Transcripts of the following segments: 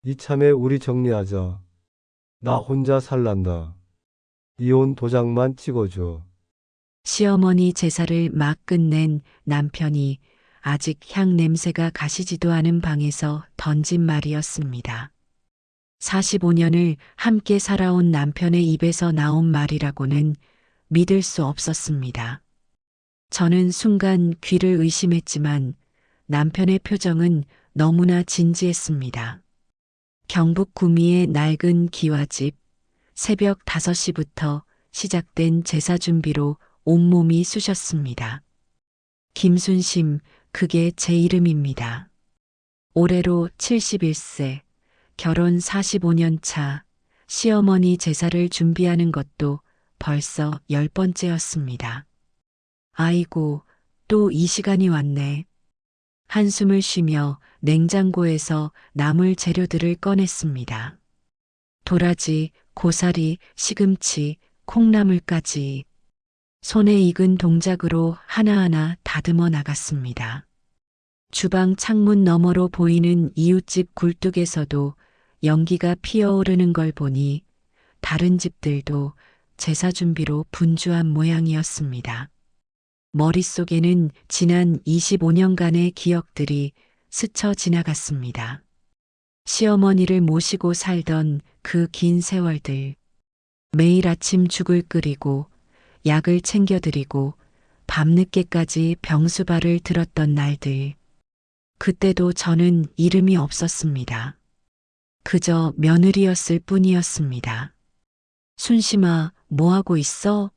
이참에 우리 정리하자. 나 혼자 살란다. 이혼 도장만 찍어줘. 시어머니 제사를 막 끝낸 남편이 아직 향 냄새가 가시지도 않은 방에서 던진 말이었습니다. 45년을 함께 살아온 남편의 입에서 나온 말이라고는 믿을 수 없었습니다. 저는 순간 귀를 의심했지만 남편의 표정은 너무나 진지했습니다. 경북 구미의 낡은 기와집, 새벽 5시부터 시작된 제사 준비로 온몸이 쑤셨습니다. 김순심, 그게 제 이름입니다. 올해로 71세, 결혼 45년 차, 시어머니 제사를 준비하는 것도 벌써 10번째였습니다. 아이고, 또 이 시간이 왔네. 한숨을 쉬며 냉장고에서 남을 재료들을 꺼냈습니다. 도라지, 고사리, 시금치, 콩나물까지 손에 익은 동작으로 하나하나 다듬어 나갔습니다. 주방 창문 너머로 보이는 이웃집 굴뚝에서도 연기가 피어오르는 걸 보니 다른 집들도 제사 준비로 분주한 모양이었습니다. 머릿속에는 지난 25년간의 기억들이 스쳐 지나갔습니다. 시어머니를 모시고 살던 그 긴 세월들, 매일 아침 죽을 끓이고 약을 챙겨드리고 밤늦게까지 병수발을 들었던 날들. 그때도 저는 이름이 없었습니다. 그저 며느리였을 뿐이었습니다. 순심아, 뭐하고 있어?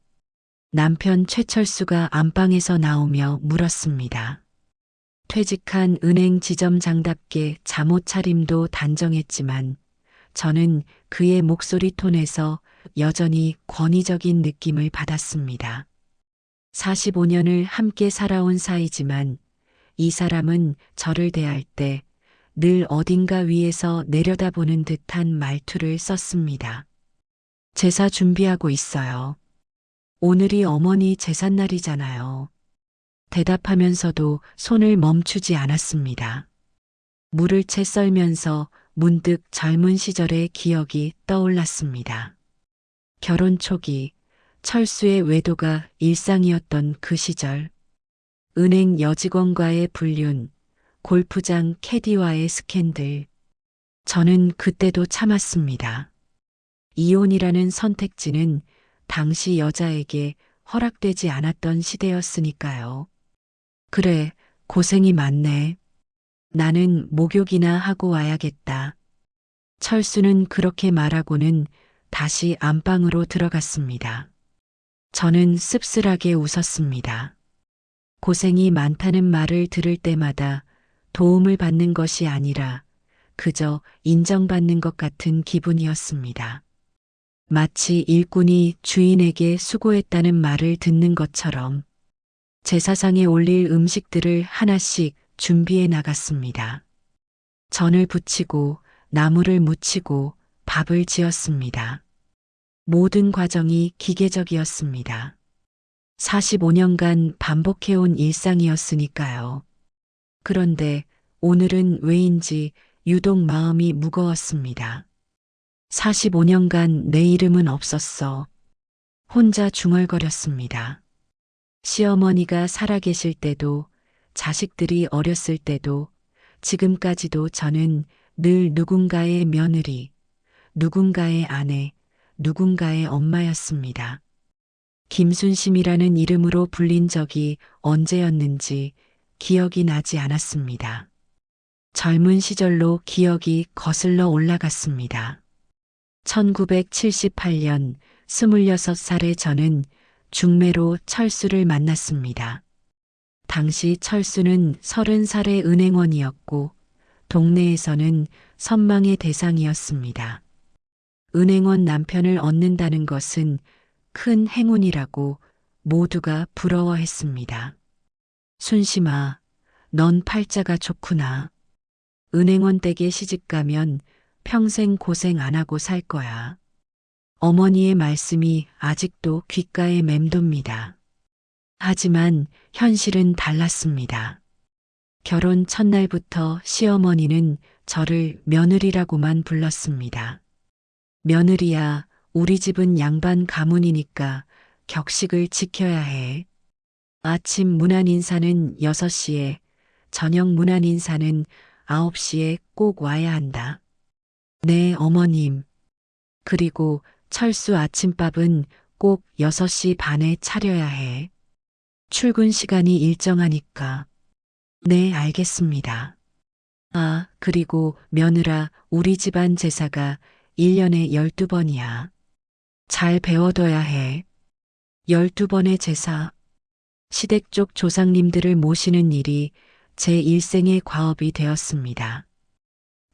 남편 최철수가 안방에서 나오며 물었습니다. 퇴직한 은행 지점장답게 잠옷 차림도 단정했지만 저는 그의 목소리 톤에서 여전히 권위적인 느낌을 받았습니다. 45년을 함께 살아온 사이지만 이 사람은 저를 대할 때 늘 어딘가 위에서 내려다보는 듯한 말투를 썼습니다. 제사 준비하고 있어요. 오늘이 어머니 제삿날이잖아요. 대답하면서도 손을 멈추지 않았습니다. 물을 채 썰면서 문득 젊은 시절의 기억이 떠올랐습니다. 결혼 초기 철수의 외도가 일상이었던 그 시절, 은행 여직원과의 불륜, 골프장 캐디와의 스캔들. 저는 그때도 참았습니다. 이혼이라는 선택지는 당시 여자에게 허락되지 않았던 시대였으니까요. 그래, 고생이 많네. 나는 목욕이나 하고 와야겠다. 철수는 그렇게 말하고는 다시 안방으로 들어갔습니다. 저는 씁쓸하게 웃었습니다. 고생이 많다는 말을 들을 때마다 도움을 받는 것이 아니라 그저 인정받는 것 같은 기분이었습니다. 마치 일꾼이 주인에게 수고했다는 말을 듣는 것처럼 제사상에 올릴 음식들을 하나씩 준비해 나갔습니다. 전을 부치고 나물을 무치고 밥을 지었습니다. 모든 과정이 기계적이었습니다. 45년간 반복해온 일상이었으니까요. 그런데 오늘은 왜인지 유독 마음이 무거웠습니다. 45년간 내 이름은 없었어. 혼자 중얼거렸습니다. 시어머니가 살아계실 때도, 자식들이 어렸을 때도, 지금까지도 저는 늘 누군가의 며느리, 누군가의 아내, 누군가의 엄마였습니다. 김순심이라는 이름으로 불린 적이 언제였는지 기억이 나지 않았습니다. 젊은 시절로 기억이 거슬러 올라갔습니다. 1978년 26살의 저는 중매로 철수를 만났습니다. 당시 철수는 30살의 은행원이었고 동네에서는 선망의 대상이었습니다. 은행원 남편을 얻는다는 것은 큰 행운이라고 모두가 부러워했습니다. 순심아, 넌 팔자가 좋구나. 은행원 댁에 시집가면 평생 고생 안 하고 살 거야. 어머니의 말씀이 아직도 귓가에 맴돕니다. 하지만 현실은 달랐습니다. 결혼 첫날부터 시어머니는 저를 며느리라고만 불렀습니다. 며느리야, 우리 집은 양반 가문이니까 격식을 지켜야 해. 아침 문안 인사는 6시에, 저녁 문안 인사는 9시에 꼭 와야 한다. 네, 어머님. 그리고 철수 아침밥은 꼭 6시 반에 차려야 해. 출근 시간이 일정하니까. 네, 알겠습니다. 아, 그리고 며느라, 우리 집안 제사가 1년에 12번이야. 잘 배워둬야 해. 12번의 제사. 시댁 쪽 조상님들을 모시는 일이 제 일생의 과업이 되었습니다.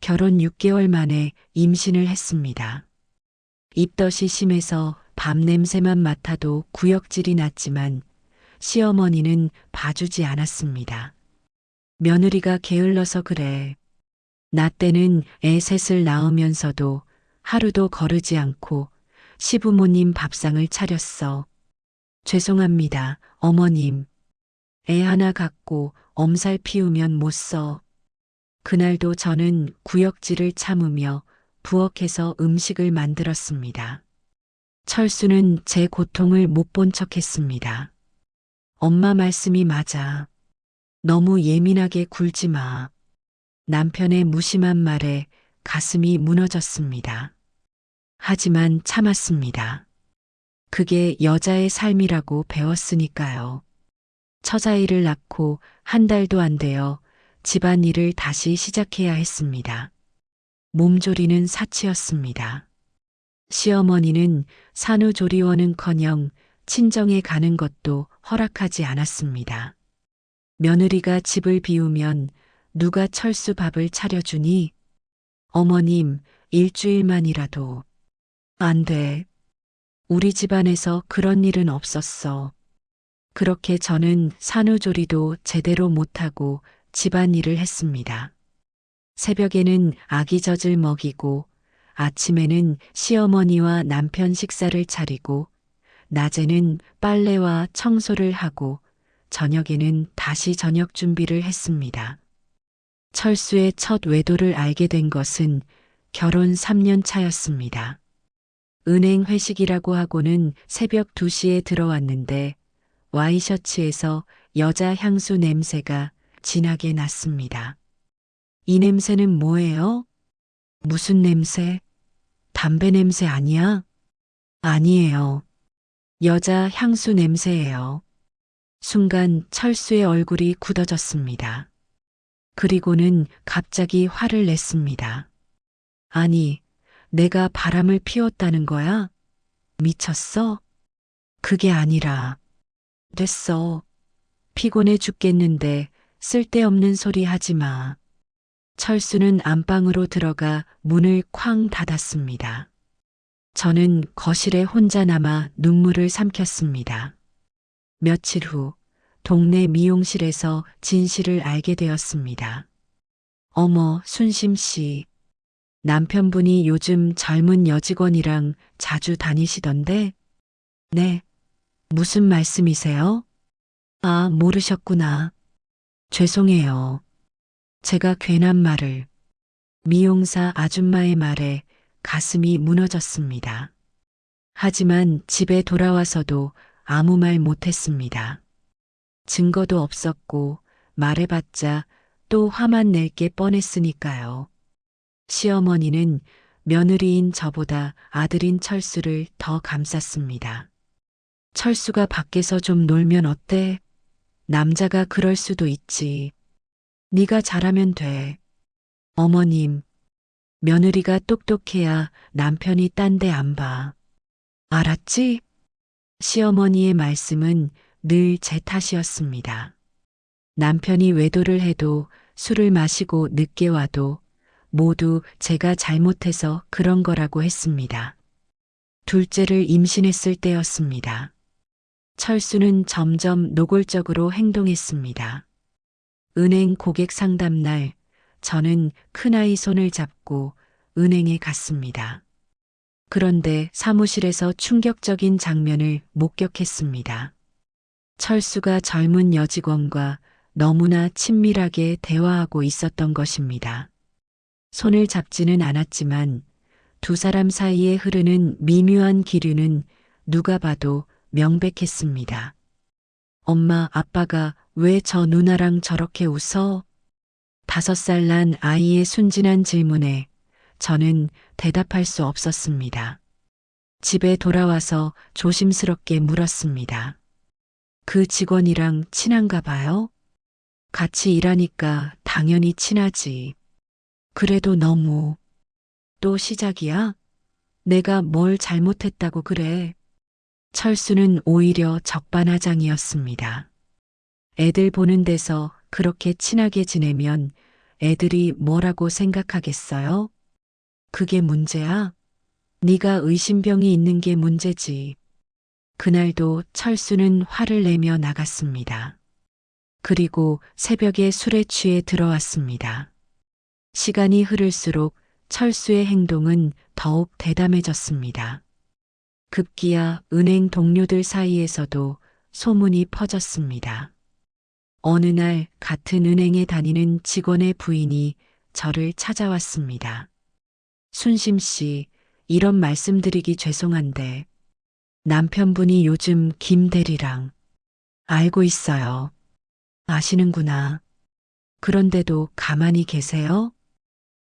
결혼 6개월 만에 임신을 했습니다. 입덧이 심해서 밤 냄새만 맡아도 구역질이 났지만 시어머니는 봐주지 않았습니다. 며느리가 게을러서 그래. 나 때는 애 셋을 낳으면서도 하루도 거르지 않고 시부모님 밥상을 차렸어. 죄송합니다, 어머님. 애 하나 갖고 엄살 피우면 못 써. 그날도 저는 구역질을 참으며 부엌에서 음식을 만들었습니다. 철수는 제 고통을 못 본 척했습니다. 엄마 말씀이 맞아. 너무 예민하게 굴지 마. 남편의 무심한 말에 가슴이 무너졌습니다. 하지만 참았습니다. 그게 여자의 삶이라고 배웠으니까요. 처자일을 낳고 한 달도 안 되어 집안일을 다시 시작해야 했습니다. 몸조리는 사치였습니다. 시어머니는 산후조리원은커녕 친정에 가는 것도 허락하지 않았습니다. 며느리가 집을 비우면 누가 철수 밥을 차려주니? 어머님, 일주일만이라도. 안 돼. 우리 집안에서 그런 일은 없었어. 그렇게 저는 산후조리도 제대로 못하고 집안일을 했습니다. 새벽에는 아기 젖을 먹이고 아침에는 시어머니와 남편 식사를 차리고 낮에는 빨래와 청소를 하고 저녁에는 다시 저녁 준비를 했습니다. 철수의 첫 외도를 알게 된 것은 결혼 3년 차였습니다. 은행 회식이라고 하고는 새벽 2시에 들어왔는데 와이셔츠에서 여자 향수 냄새가 진하게 났습니다. 이 냄새는 뭐예요? 무슨 냄새? 담배 냄새 아니야? 아니에요. 여자 향수 냄새예요. 순간 철수의 얼굴이 굳어졌습니다. 그리고는 갑자기 화를 냈습니다. 아니, 내가 바람을 피웠다는 거야? 미쳤어? 그게 아니라. 됐어. 피곤해 죽겠는데 쓸데없는 소리 하지 마. 철수는 안방으로 들어가 문을 쾅 닫았습니다. 저는 거실에 혼자 남아 눈물을 삼켰습니다. 며칠 후 동네 미용실에서 진실을 알게 되었습니다. 어머, 순심 씨. 남편분이 요즘 젊은 여직원이랑 자주 다니시던데? 네. 무슨 말씀이세요? 아, 모르셨구나. 죄송해요. 제가 괜한 말을. 미용사 아줌마의 말에 가슴이 무너졌습니다. 하지만 집에 돌아와서도 아무 말 못했습니다. 증거도 없었고 말해봤자 또 화만 낼 게 뻔했으니까요. 시어머니는 며느리인 저보다 아들인 철수를 더 감쌌습니다. 철수가 밖에서 좀 놀면 어때? 남자가 그럴 수도 있지. 네가 잘하면 돼. 어머님, 며느리가 똑똑해야 남편이 딴 데 안 봐. 알았지? 시어머니의 말씀은 늘 제 탓이었습니다. 남편이 외도를 해도 술을 마시고 늦게 와도 모두 제가 잘못해서 그런 거라고 했습니다. 둘째를 임신했을 때였습니다. 철수는 점점 노골적으로 행동했습니다. 은행 고객 상담 날 저는 큰아이 손을 잡고 은행에 갔습니다. 그런데 사무실에서 충격적인 장면을 목격했습니다. 철수가 젊은 여직원과 너무나 친밀하게 대화하고 있었던 것입니다. 손을 잡지는 않았지만 두 사람 사이에 흐르는 미묘한 기류는 누가 봐도 명백했습니다. 엄마, 아빠가 왜 저 누나랑 저렇게 웃어? 5살 난 아이의 순진한 질문에 저는 대답할 수 없었습니다. 집에 돌아와서 조심스럽게 물었습니다. 그 직원이랑 친한가 봐요? 같이 일하니까 당연히 친하지. 그래도 너무. 또 시작이야? 내가 뭘 잘못했다고 그래? 철수는 오히려 적반하장이었습니다. 애들 보는 데서 그렇게 친하게 지내면 애들이 뭐라고 생각하겠어요? 그게 문제야? 네가 의심병이 있는 게 문제지. 그날도 철수는 화를 내며 나갔습니다. 그리고 새벽에 술에 취해 들어왔습니다. 시간이 흐를수록 철수의 행동은 더욱 대담해졌습니다. 급기야 은행 동료들 사이에서도 소문이 퍼졌습니다. 어느 날 같은 은행에 다니는 직원의 부인이 저를 찾아왔습니다. 순심 씨, 이런 말씀드리기 죄송한데 남편분이 요즘 김 대리랑 알고 있어요. 아시는구나. 그런데도 가만히 계세요?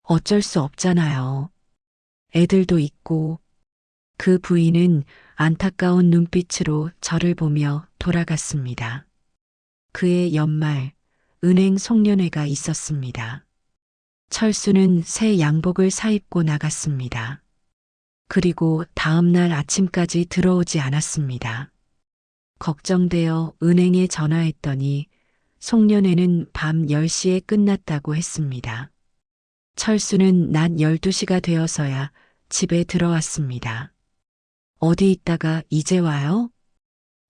어쩔 수 없잖아요. 애들도 있고. 그 부인은 안타까운 눈빛으로 저를 보며 돌아갔습니다. 그해 연말 은행 송년회가 있었습니다. 철수는 새 양복을 사입고 나갔습니다. 그리고 다음 날 아침까지 들어오지 않았습니다. 걱정되어 은행에 전화했더니 송년회는 밤 10시에 끝났다고 했습니다. 철수는 낮 12시가 되어서야 집에 들어왔습니다. 어디 있다가 이제 와요?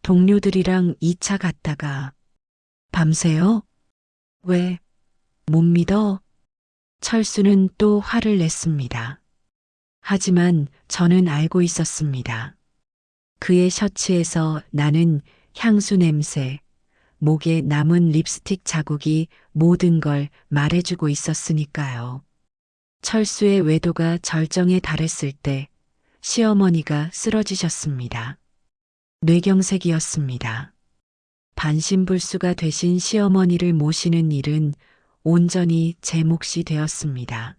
동료들이랑 2차 갔다가. 밤새요? 왜? 못 믿어? 철수는 또 화를 냈습니다. 하지만 저는 알고 있었습니다. 그의 셔츠에서 나는 향수 냄새, 목에 남은 립스틱 자국이 모든 걸 말해주고 있었으니까요. 철수의 외도가 절정에 달했을 때 시어머니가 쓰러지셨습니다. 뇌경색이었습니다. 반신불수가 되신 시어머니를 모시는 일은 온전히 제 몫이 되었습니다.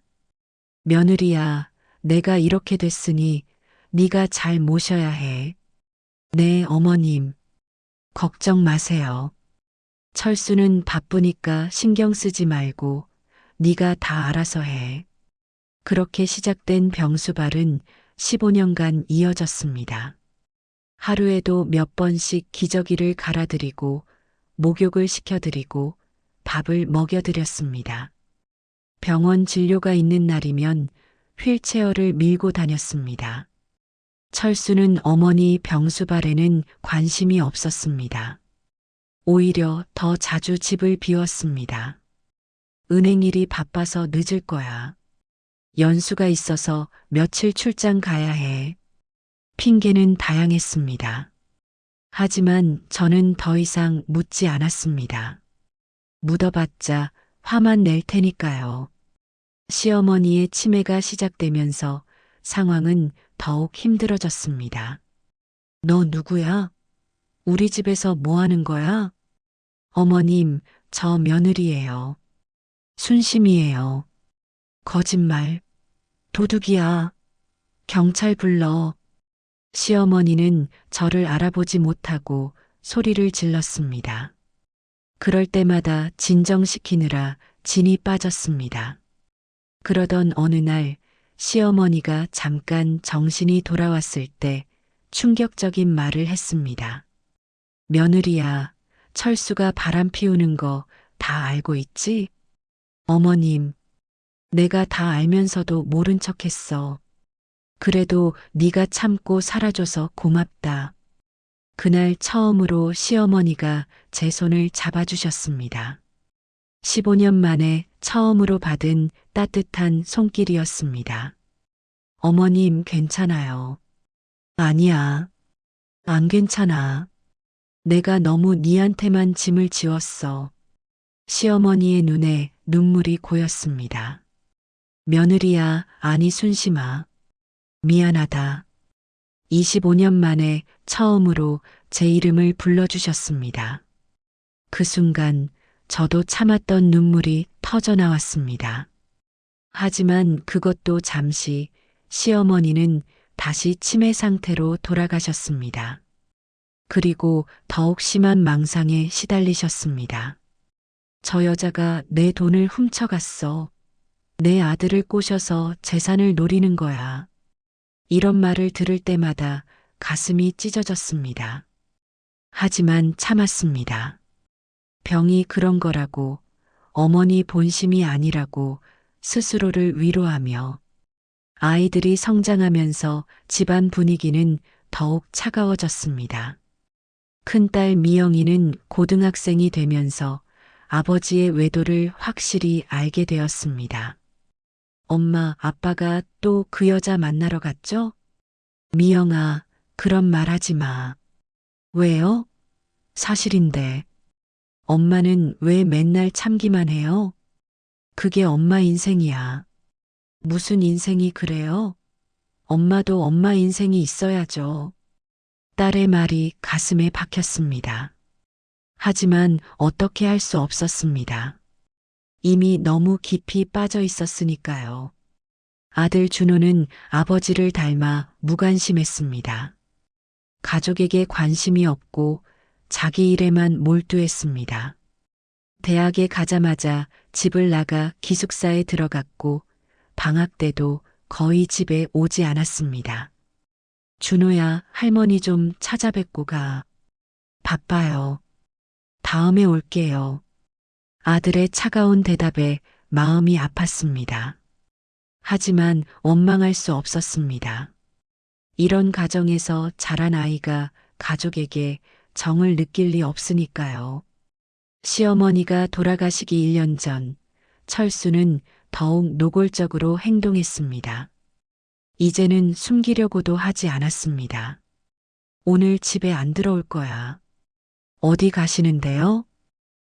며느리야, 내가 이렇게 됐으니 네가 잘 모셔야 해. 네, 어머님. 걱정 마세요. 철수는 바쁘니까 신경 쓰지 말고 네가 다 알아서 해. 그렇게 시작된 병수발은 15년간 이어졌습니다. 하루에도 몇 번씩 기저귀를 갈아드리고 목욕을 시켜드리고 밥을 먹여드렸습니다. 병원 진료가 있는 날이면 휠체어를 밀고 다녔습니다. 철수는 어머니 병수발에는 관심이 없었습니다. 오히려 더 자주 집을 비웠습니다. 은행 일이 바빠서 늦을 거야. 연수가 있어서 며칠 출장 가야 해. 핑계는 다양했습니다. 하지만 저는 더 이상 묻지 않았습니다. 묻어봤자 화만 낼 테니까요. 시어머니의 치매가 시작되면서 상황은 더욱 힘들어졌습니다. 너 누구야? 우리 집에서 뭐 하는 거야? 어머님, 저 며느리예요. 순심이에요. 거짓말. 도둑이야. 경찰 불러. 시어머니는 저를 알아보지 못하고 소리를 질렀습니다. 그럴 때마다 진정시키느라 진이 빠졌습니다. 그러던 어느 날 시어머니가 잠깐 정신이 돌아왔을 때 충격적인 말을 했습니다. 며느리야, 철수가 바람 피우는 거 다 알고 있지? 어머님, 내가 다 알면서도 모른 척했어. 그래도 네가 참고 살아줘서 고맙다. 그날 처음으로 시어머니가 제 손을 잡아주셨습니다. 15년 만에 처음으로 받은 따뜻한 손길이었습니다. 어머님 괜찮아요. 아니야. 안 괜찮아. 내가 너무 니한테만 짐을 지웠어. 시어머니의 눈에 눈물이 고였습니다. 며느리야, 아니 순심아. 미안하다. 25년 만에 처음으로 제 이름을 불러주셨습니다. 그 순간 저도 참았던 눈물이 터져 나왔습니다. 하지만 그것도 잠시 시어머니는 다시 치매 상태로 돌아가셨습니다. 그리고 더욱 심한 망상에 시달리셨습니다. 저 여자가 내 돈을 훔쳐갔어. 내 아들을 꼬셔서 재산을 노리는 거야. 이런 말을 들을 때마다 가슴이 찢어졌습니다. 하지만 참았습니다. 병이 그런 거라고, 어머니 본심이 아니라고 스스로를 위로하며 아이들이 성장하면서 집안 분위기는 더욱 차가워졌습니다. 큰딸 미영이는 고등학생이 되면서 아버지의 외도를 확실히 알게 되었습니다. 엄마, 아빠가 또 그 여자 만나러 갔죠? 미영아, 그런 말 하지 마. 왜요? 사실인데. 엄마는 왜 맨날 참기만 해요? 그게 엄마 인생이야. 무슨 인생이 그래요? 엄마도 엄마 인생이 있어야죠. 딸의 말이 가슴에 박혔습니다. 하지만 어떻게 할 수 없었습니다. 이미 너무 깊이 빠져 있었으니까요. 아들 준호는 아버지를 닮아 무관심했습니다. 가족에게 관심이 없고 자기 일에만 몰두했습니다. 대학에 가자마자 집을 나가 기숙사에 들어갔고 방학 때도 거의 집에 오지 않았습니다. 준호야, 할머니 좀 찾아뵙고 가. 바빠요. 다음에 올게요. 아들의 차가운 대답에 마음이 아팠습니다. 하지만 원망할 수 없었습니다. 이런 가정에서 자란 아이가 가족에게 정을 느낄 리 없으니까요. 시어머니가 돌아가시기 1년 전, 철수는 더욱 노골적으로 행동했습니다. 이제는 숨기려고도 하지 않았습니다. 오늘 집에 안 들어올 거야. 어디 가시는데요?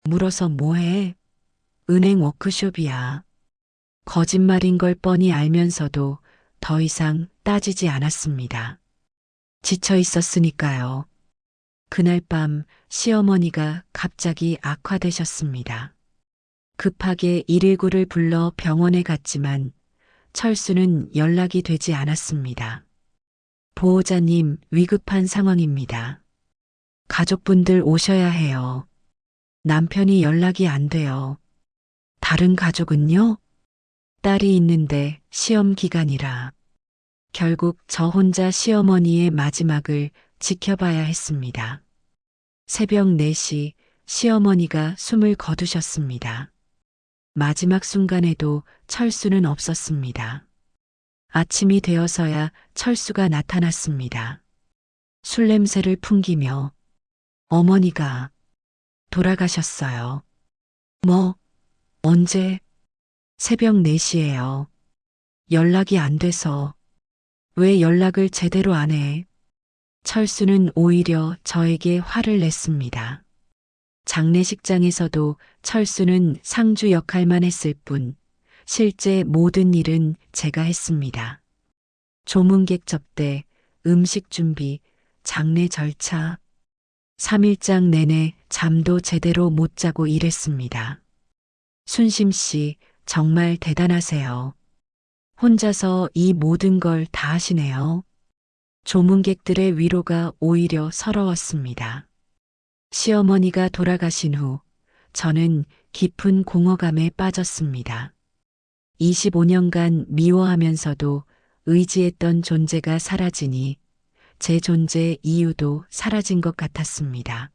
물어서 뭐해? 은행 워크숍이야. 거짓말인 걸 뻔히 알면서도 더 이상 따지지 않았습니다. 지쳐 있었으니까요. 그날 밤 시어머니가 갑자기 악화되셨습니다. 급하게 119를 불러 병원에 갔지만 철수는 연락이 되지 않았습니다. 보호자님, 위급한 상황입니다. 가족분들 오셔야 해요. 남편이 연락이 안 돼요. 다른 가족은요? 딸이 있는데 시험 기간이라. 결국 저 혼자 시어머니의 마지막을 지켜봐야 했습니다. 새벽 4시 시어머니가 숨을 거두셨습니다. 마지막 순간에도 철수는 없었습니다. 아침이 되어서야 철수가 나타났습니다. 술 냄새를 풍기며 어머니가 돌아가셨어요. 뭐? 언제? 새벽 4시예요. 연락이 안 돼서. 왜 연락을 제대로 안 해? 철수는 오히려 저에게 화를 냈습니다. 장례식장에서도 철수는 상주 역할만 했을 뿐 실제 모든 일은 제가 했습니다. 조문객 접대, 음식 준비, 장례 절차, 3일장 내내 잠도 제대로 못 자고 일했습니다. 순심 씨, 정말 대단하세요. 혼자서 이 모든 걸 다 하시네요. 조문객들의 위로가 오히려 서러웠습니다. 시어머니가 돌아가신 후 저는 깊은 공허감에 빠졌습니다. 25년간 미워하면서도 의지했던 존재가 사라지니 제 존재 이유도 사라진 것 같았습니다.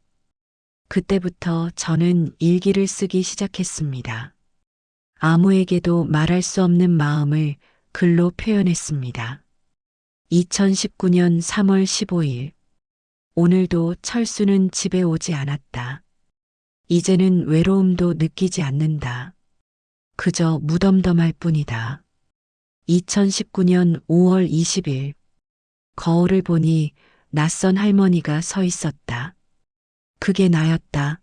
그때부터 저는 일기를 쓰기 시작했습니다. 아무에게도 말할 수 없는 마음을 글로 표현했습니다. 2019년 3월 15일. 오늘도 철수는 집에 오지 않았다. 이제는 외로움도 느끼지 않는다. 그저 무덤덤할 뿐이다. 2019년 5월 20일. 거울을 보니 낯선 할머니가 서 있었다. 그게 나였다.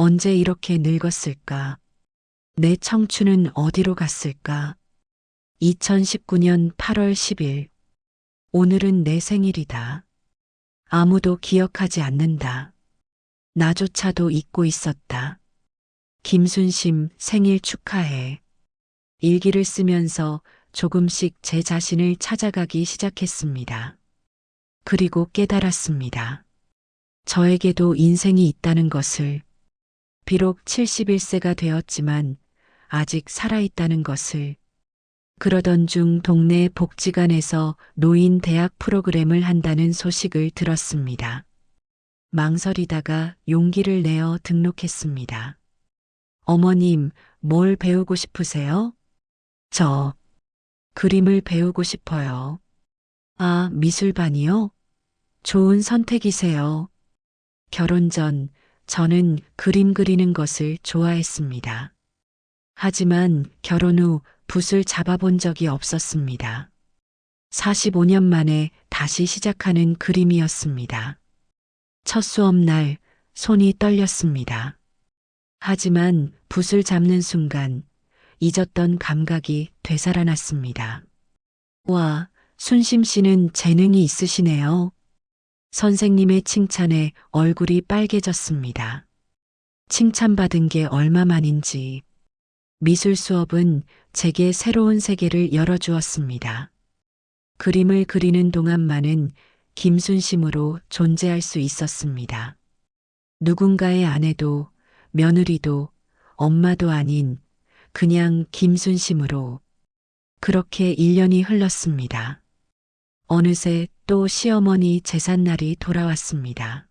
언제 이렇게 늙었을까? 내 청춘은 어디로 갔을까? 2019년 8월 10일. 오늘은 내 생일이다. 아무도 기억하지 않는다. 나조차도 잊고 있었다. 김순심 생일 축하해. 일기를 쓰면서 조금씩 제 자신을 찾아가기 시작했습니다. 그리고 깨달았습니다. 저에게도 인생이 있다는 것을, 비록 71세가 되었지만 아직 살아있다는 것을. 그러던 중 동네 복지관에서 노인 대학 프로그램을 한다는 소식을 들었습니다. 망설이다가 용기를 내어 등록했습니다. 어머님, 뭘 배우고 싶으세요? 저 그림을 배우고 싶어요. 아, 미술반이요? 좋은 선택이세요. 결혼 전 저는 그림 그리는 것을 좋아했습니다. 하지만 결혼 후 붓을 잡아본 적이 없었습니다. 45년 만에 다시 시작하는 그림이었습니다. 첫 수업날 손이 떨렸습니다. 하지만 붓을 잡는 순간 잊었던 감각이 되살아났습니다. 와, 순심 씨는 재능이 있으시네요. 선생님의 칭찬에 얼굴이 빨개졌습니다. 칭찬받은 게 얼마만인지. 미술 수업은 제게 새로운 세계를 열어주었습니다. 그림을 그리는 동안만은 김순심으로 존재할 수 있었습니다. 누군가의 아내도 며느리도 엄마도 아닌 그냥 김순심으로. 그렇게 1년이 흘렀습니다. 어느새 또 시어머니 제삿날이 돌아왔습니다.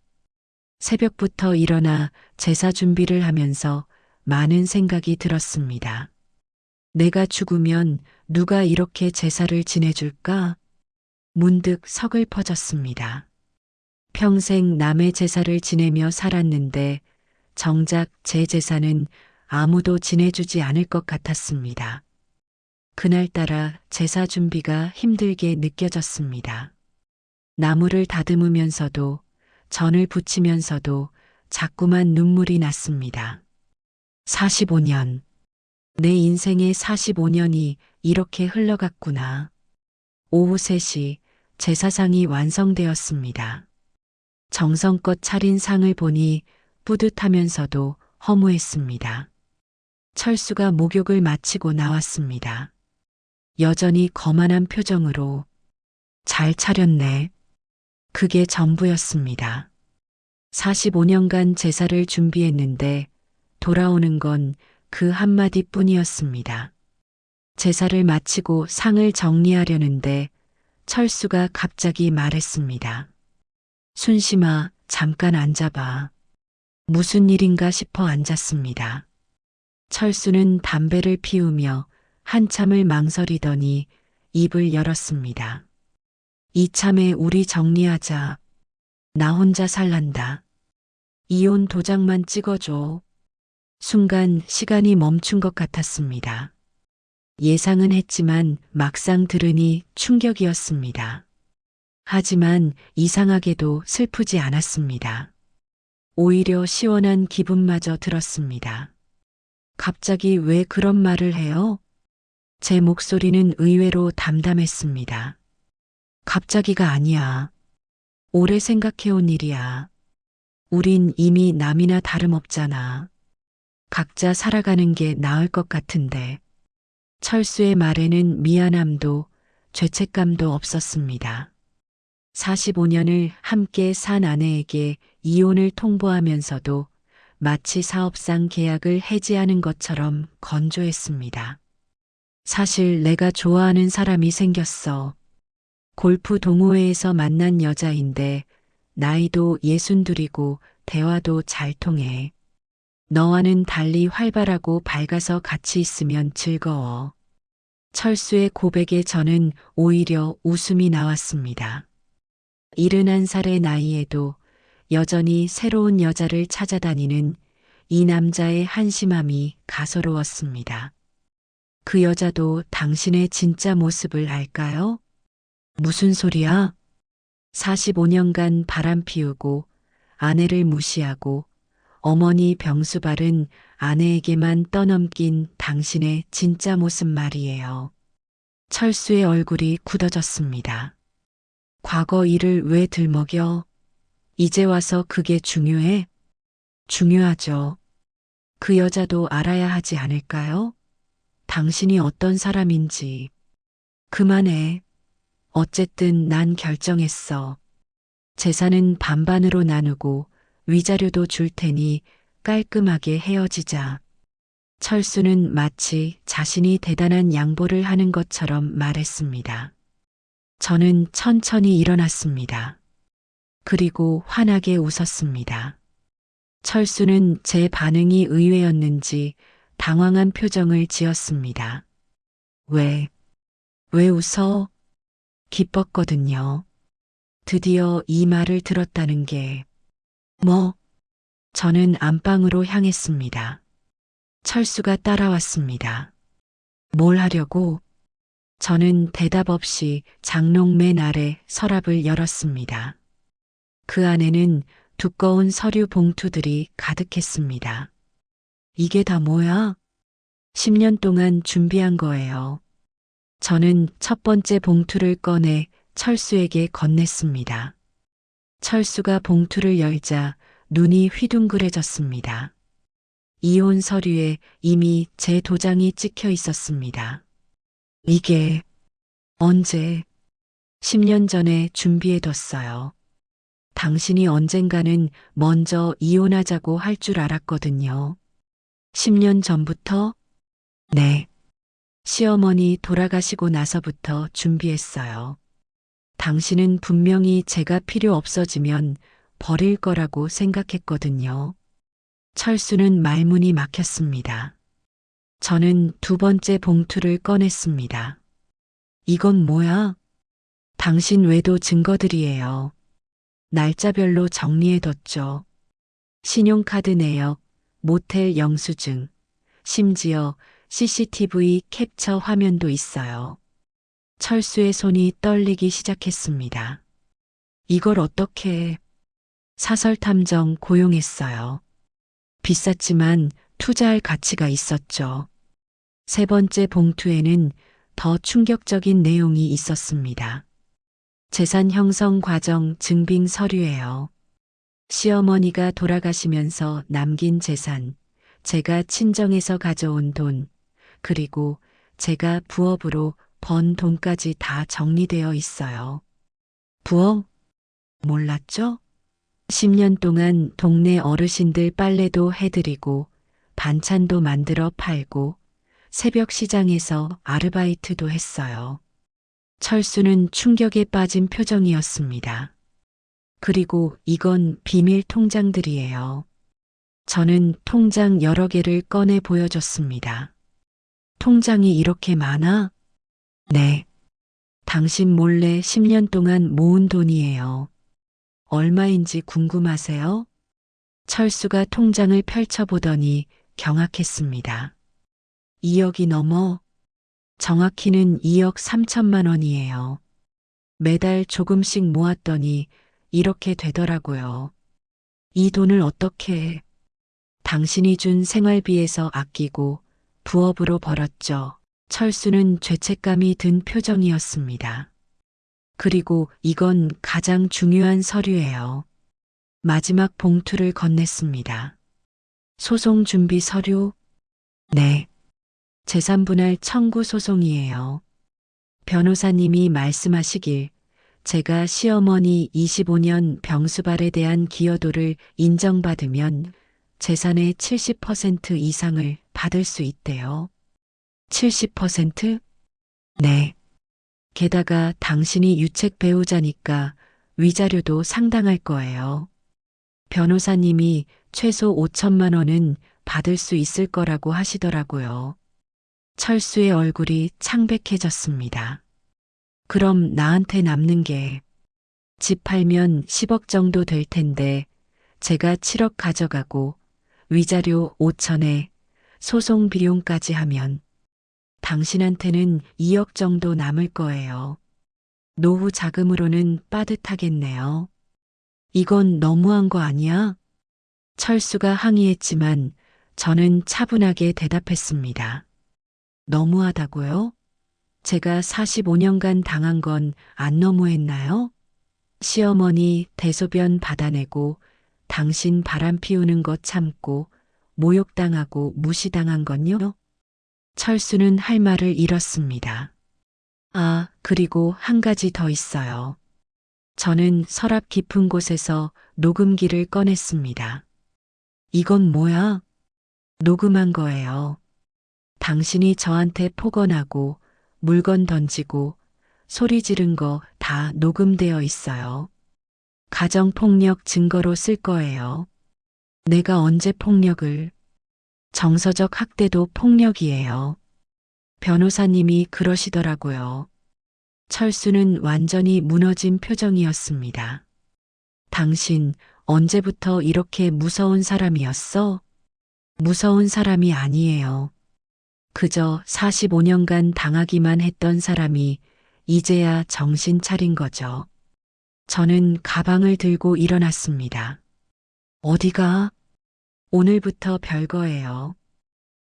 새벽부터 일어나 제사 준비를 하면서 많은 생각이 들었습니다. 내가 죽으면 누가 이렇게 제사를 지내줄까? 문득 서글퍼졌습니다. 평생 남의 제사를 지내며 살았는데 정작 제 제사는 아무도 지내주지 않을 것 같았습니다. 그날따라 제사 준비가 힘들게 느껴졌습니다. 나무를 다듬으면서도 전을 붙이면서도 자꾸만 눈물이 났습니다. 45년. 내 인생의 45년이 이렇게 흘러갔구나. 오후 3시 제사상이 완성되었습니다. 정성껏 차린 상을 보니 뿌듯하면서도 허무했습니다. 철수가 목욕을 마치고 나왔습니다. 여전히 거만한 표정으로 잘 차렸네. 그게 전부였습니다. 45년간 제사를 준비했는데 돌아오는 건 그 한마디뿐이었습니다. 제사를 마치고 상을 정리하려는데 철수가 갑자기 말했습니다. 순심아, 잠깐 앉아봐. 무슨 일인가 싶어 앉았습니다. 철수는 담배를 피우며 한참을 망설이더니 입을 열었습니다. 이참에 우리 정리하자. 나 혼자 살란다. 이혼 도장만 찍어줘. 순간 시간이 멈춘 것 같았습니다. 예상은 했지만 막상 들으니 충격이었습니다. 하지만 이상하게도 슬프지 않았습니다. 오히려 시원한 기분마저 들었습니다. 갑자기 왜 그런 말을 해요? 제 목소리는 의외로 담담했습니다. 갑자기가 아니야. 오래 생각해온 일이야. 우린 이미 남이나 다름없잖아. 각자 살아가는 게 나을 것 같은데. 철수의 말에는 미안함도 죄책감도 없었습니다. 45년을 함께 산 아내에게 이혼을 통보하면서도 마치 사업상 계약을 해지하는 것처럼 건조했습니다. 사실 내가 좋아하는 사람이 생겼어. 골프 동호회에서 만난 여자인데 나이도 62이고 대화도 잘 통해. 너와는 달리 활발하고 밝아서 같이 있으면 즐거워. 철수의 고백에 저는 오히려 웃음이 나왔습니다. 71살의 나이에도 여전히 새로운 여자를 찾아다니는 이 남자의 한심함이 가소로웠습니다. 그 여자도 당신의 진짜 모습을 알까요? 무슨 소리야? 45년간 바람 피우고 아내를 무시하고 어머니 병수발은 아내에게만 떠넘긴 당신의 진짜 모습 말이에요. 철수의 얼굴이 굳어졌습니다. 과거 일을 왜 들먹여? 이제 와서 그게 중요해? 중요하죠. 그 여자도 알아야 하지 않을까요? 당신이 어떤 사람인지. 그만해. 어쨌든 난 결정했어. 재산은 반반으로 나누고 위자료도 줄 테니 깔끔하게 헤어지자. 철수는 마치 자신이 대단한 양보를 하는 것처럼 말했습니다. 저는 천천히 일어났습니다. 그리고 환하게 웃었습니다. 철수는 제 반응이 의외였는지 당황한 표정을 지었습니다. 왜 웃어? 기뻤거든요. 드디어 이 말을 들었다는 게. 저는 안방으로 향했습니다. 철수가 따라왔습니다. 뭘 하려고? 저는 대답 없이 장롱 맨 아래 서랍을 열었습니다. 그 안에는 두꺼운 서류 봉투들이 가득했습니다. 이게 다 뭐야? 10년 동안 준비한 거예요. 저는 첫 번째 봉투를 꺼내 철수에게 건넸습니다. 철수가 봉투를 열자 눈이 휘둥그레졌습니다. 이혼 서류에 이미 제 도장이 찍혀 있었습니다. 이게 언제? 10년 전에 준비해뒀어요. 당신이 언젠가는 먼저 이혼하자고 할 줄 알았거든요. 10년 전부터? 네. 시어머니 돌아가시고 나서부터 준비했어요. 당신은 분명히 제가 필요 없어지면 버릴 거라고 생각했거든요. 철수는 말문이 막혔습니다. 저는 두 번째 봉투를 꺼냈습니다. 이건 뭐야? 당신 외도 증거들이에요. 날짜별로 정리해뒀죠. 신용카드 내역, 모텔 영수증, 심지어 CCTV 캡처 화면도 있어요. 철수의 손이 떨리기 시작했습니다. 이걸 어떻게 해? 사설탐정 고용했어요. 비쌌지만 투자할 가치가 있었죠. 세 번째 봉투에는 더 충격적인 내용이 있었습니다. 재산 형성 과정 증빙 서류예요. 시어머니가 돌아가시면서 남긴 재산, 제가 친정에서 가져온 돈, 그리고 제가 부업으로 번 돈까지 다 정리되어 있어요. 부업? 몰랐죠? 10년 동안 동네 어르신들 빨래도 해드리고 반찬도 만들어 팔고 새벽 시장에서 아르바이트도 했어요. 철수는 충격에 빠진 표정이었습니다. 그리고 이건 비밀 통장들이에요. 저는 통장 여러 개를 꺼내 보여줬습니다. 통장이 이렇게 많아? 네. 당신 몰래 10년 동안 모은 돈이에요. 얼마인지 궁금하세요? 철수가 통장을 펼쳐보더니 경악했습니다. 2억이 넘어? 정확히는 2억 3천만 원이에요. 매달 조금씩 모았더니 이렇게 되더라고요. 이 돈을 어떻게 해? 당신이 준 생활비에서 아끼고 부업으로 벌었죠. 철수는 죄책감이 든 표정이었습니다. 그리고 이건 가장 중요한 서류예요. 마지막 봉투를 건넸습니다. 소송 준비 서류? 네. 재산분할 청구 소송이에요. 변호사님이 말씀하시길 제가 시어머니 25년 병수발에 대한 기여도를 인정받으면 재산의 70% 이상을 받을 수 있대요. 70%? 네. 게다가 당신이 유책 배우자니까 위자료도 상당할 거예요. 변호사님이 최소 5천만 원은 받을 수 있을 거라고 하시더라고요. 철수의 얼굴이 창백해졌습니다. 그럼 나한테 남는 게 집 팔면 10억 정도 될 텐데 제가 7억 가져가고 위자료 5천에 소송 비용까지 하면 당신한테는 2억 정도 남을 거예요. 노후 자금으로는 빠듯하겠네요. 이건 너무한 거 아니야? 철수가 항의했지만 저는 차분하게 대답했습니다. 너무하다고요? 제가 45년간 당한 건 안 너무했나요? 시어머니 대소변 받아내고 당신 바람 피우는 것 참고 모욕당하고 무시당한 건요? 철수는 할 말을 잃었습니다. 아, 그리고 한 가지 더 있어요. 저는 서랍 깊은 곳에서 녹음기를 꺼냈습니다. 이건 뭐야? 녹음한 거예요. 당신이 저한테 폭언하고 물건 던지고 소리 지른 거 다 녹음되어 있어요. 가정폭력 증거로 쓸 거예요. 내가 언제 폭력을? 정서적 학대도 폭력이에요. 변호사님이 그러시더라고요. 철수는 완전히 무너진 표정이었습니다. 당신 언제부터 이렇게 무서운 사람이었어? 무서운 사람이 아니에요. 그저 45년간 당하기만 했던 사람이 이제야 정신 차린 거죠. 저는 가방을 들고 일어났습니다. 어디가? 오늘부터 별거예요.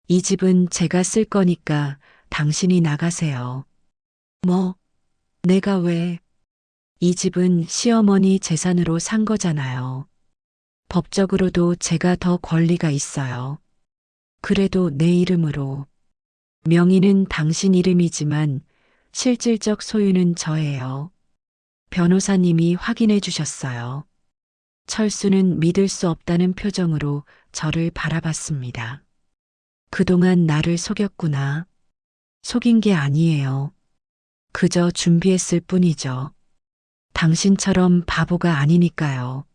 이 집은 제가 쓸 거니까 당신이 나가세요. 뭐? 내가 왜? 이 집은 시어머니 재산으로 산 거잖아요. 법적으로도 제가 더 권리가 있어요. 그래도 내 이름으로. 명의는 당신 이름이지만 실질적 소유는 저예요. 변호사님이 확인해 주셨어요. 철수는 믿을 수 없다는 표정으로 저를 바라봤습니다. 그동안 나를 속였구나. 속인 게 아니에요. 그저 준비했을 뿐이죠. 당신처럼 바보가 아니니까요.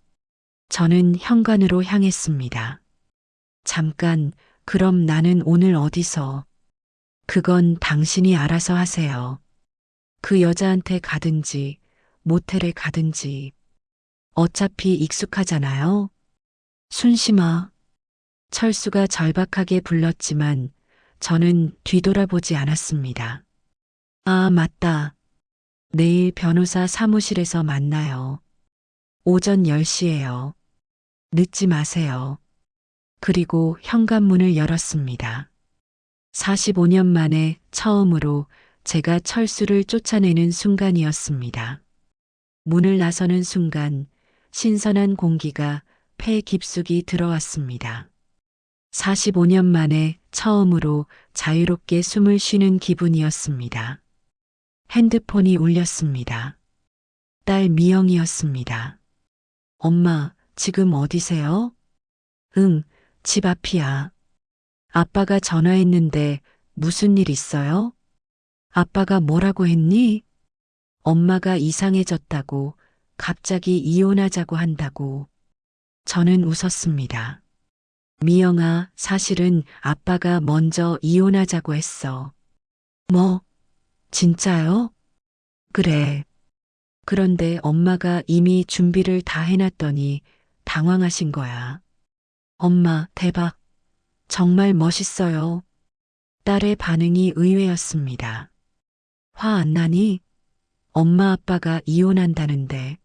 저는 현관으로 향했습니다. 잠깐, 그럼 나는 오늘 어디서? 그건 당신이 알아서 하세요. 그 여자한테 가든지, 모텔에 가든지. 어차피 익숙하잖아요. 순심아. 철수가 절박하게 불렀지만 저는 뒤돌아보지 않았습니다. 아, 맞다. 내일 변호사 사무실에서 만나요. 오전 10시에요. 늦지 마세요. 그리고 현관문을 열었습니다. 45년 만에 처음으로 제가 철수를 쫓아내는 순간이었습니다. 문을 나서는 순간 신선한 공기가 폐 깊숙이 들어왔습니다. 45년 만에 처음으로 자유롭게 숨을 쉬는 기분이었습니다. 핸드폰이 울렸습니다. 딸 미영이었습니다. 엄마, 지금 어디세요? 응, 집 앞이야. 아빠가 전화했는데 무슨 일 있어요? 아빠가 뭐라고 했니? 엄마가 이상해졌다고, 갑자기 이혼하자고 한다고. 저는 웃었습니다. 미영아, 사실은 아빠가 먼저 이혼하자고 했어. 뭐, 진짜요? 그래. 그런데 엄마가 이미 준비를 다 해놨더니 당황하신 거야. 엄마, 대박. 정말 멋있어요. 딸의 반응이 의외였습니다. 화 안 나니? 엄마 아빠가 이혼한다는데.